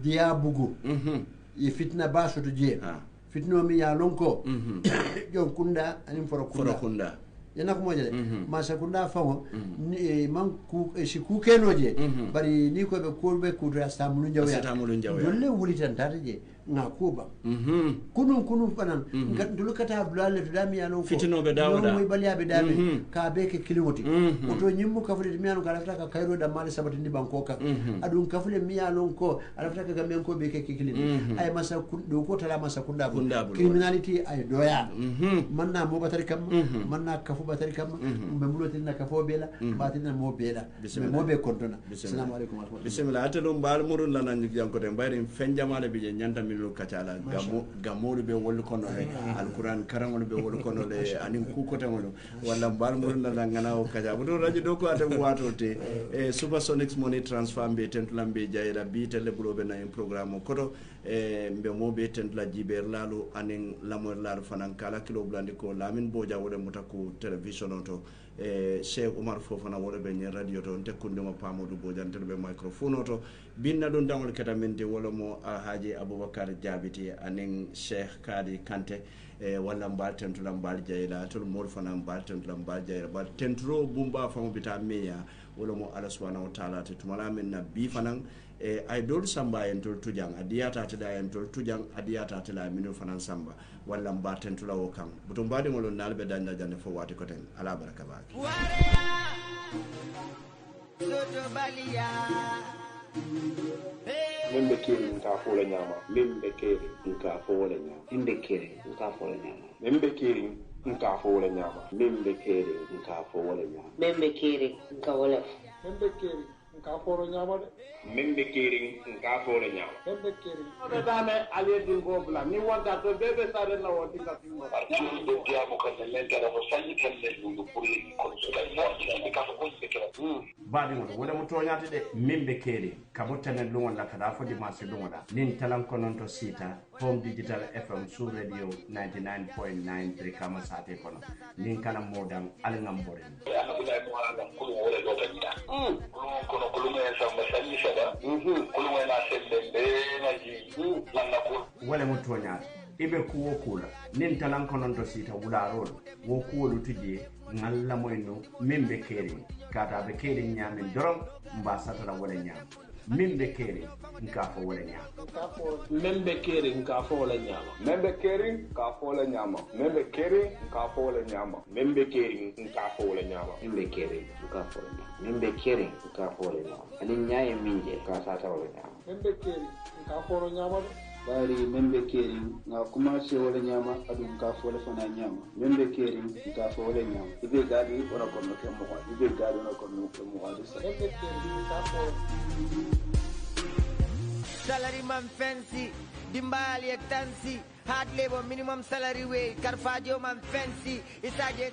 diya bugu e fitna ba so to je fitno mi ya lonko jon kunda anim foro kunda yana ko mojale ma sakunda fango man ku si ku kenoje bari ni ko be ko be ku rasta mulu jawya dolle wulitan tataje nga kuba kunun fanan dulu kata blale dami yano ko fitino be dawda no bali abe dami ka be ke kilimoti oto nyimmu ka fule mi yano ka rafta ka kayro da mali sabati ndi banko ka adun ka fule mi yano ko rafta ka gamen ko be ke kilin ay masa do ko tala masa kunda criminality ay doya manna mo batari kam manna kafu batari kam be mulotin na kafo bela batina mo bela mo be kontona assalamu alaikum wa rahmatullahi bismillah atelo mbal murun lanan janko de bayri fen jamale bi nyanta milo kacala gamolu be wol kono le alquran karangol be wol kono le anin ku ko tangol wala mbal murun lanan ngana o kaja buto radio do ko atam wato te Supersonics money transfer be tentulambe jayra bi tele bulobe na programme koto mbe mo be tentula jiber lalu anin lamor lalu fanan kala kilo blandi ko lamin boja wole mutaku television to Cheikh Oumar Fofana wole be nyi radio to tekkunde mo pamodu boja be microphone to binna don dangol keta mente wala mo Alhaji Abubakar Jabiti anin Cheikh Kadi Kante wala mbal tentula mbal jayla to mol fana mbal tentula mbal jayla ba tentro bumba famu bita meya wala mo Allah subhanahu wa ta'ala te tumala men na bi fanan ay dol samba en tol tujang adiyata ta en tol tujang adiyata ta la minu fanan samba walla mba tentula wo kam butum badi ngol nalbe danda jande fo wati ko ten ala baraka baaki membe kiri nka fola nyama membe kiri nka fola nyama membe kiri nka fola nyama membe kiri nka fola nyama membe kiri nka fola nyama membe kiri nka wala membe kiri nka fola nyama de membe kiri nka fola nyama membe kiri odo dame ale dingo bla ni wanda to bebe sare na wodi ka timo arti do dia mo kan le dara mo sanyi kan le ndu puli ko so dai mo ni ka ko se kala badi mo wala mo toñati de membe keri kabotane lungon la kada fo dimanche lungoda nin talan konon to sita Home Digital FM Sous Radio 99.9 kama sate kono nin kana modam alngam bore alhamdulillah mo ala ko wala do ta jida kono ko lumo en samba sanyi saba ko lumo na selle be na ji lalla ko wala mo toñati ibe kuwo kula nin talan konon to sita wularol wo kuwolu tuje ngalla moyno membe keri kata be keri nyamin dorom mba satara wala nyam membe keri nka fo wala nyam membe keri nka fo wala nyama membe keri nka fo wala nyama membe keri nka fo wala nyama membe keri nka fo wala nyama membe keri nka fo wala nyama membe keri nka fo wala nyama ani nyaye minje ka sata wala nyama membe keri nka fo wala nyama bari membe kerin nga kuma ce wala nyama adun ka fo fana nyama membe kerin ka fo wala nyama ibe gadi ona ko no kemo ko ibe gadi ona ko no kemo ko membe kerin ka fo salary man fancy dimbali ek tansi hard labor minimum salary wage karfajo man fancy isaje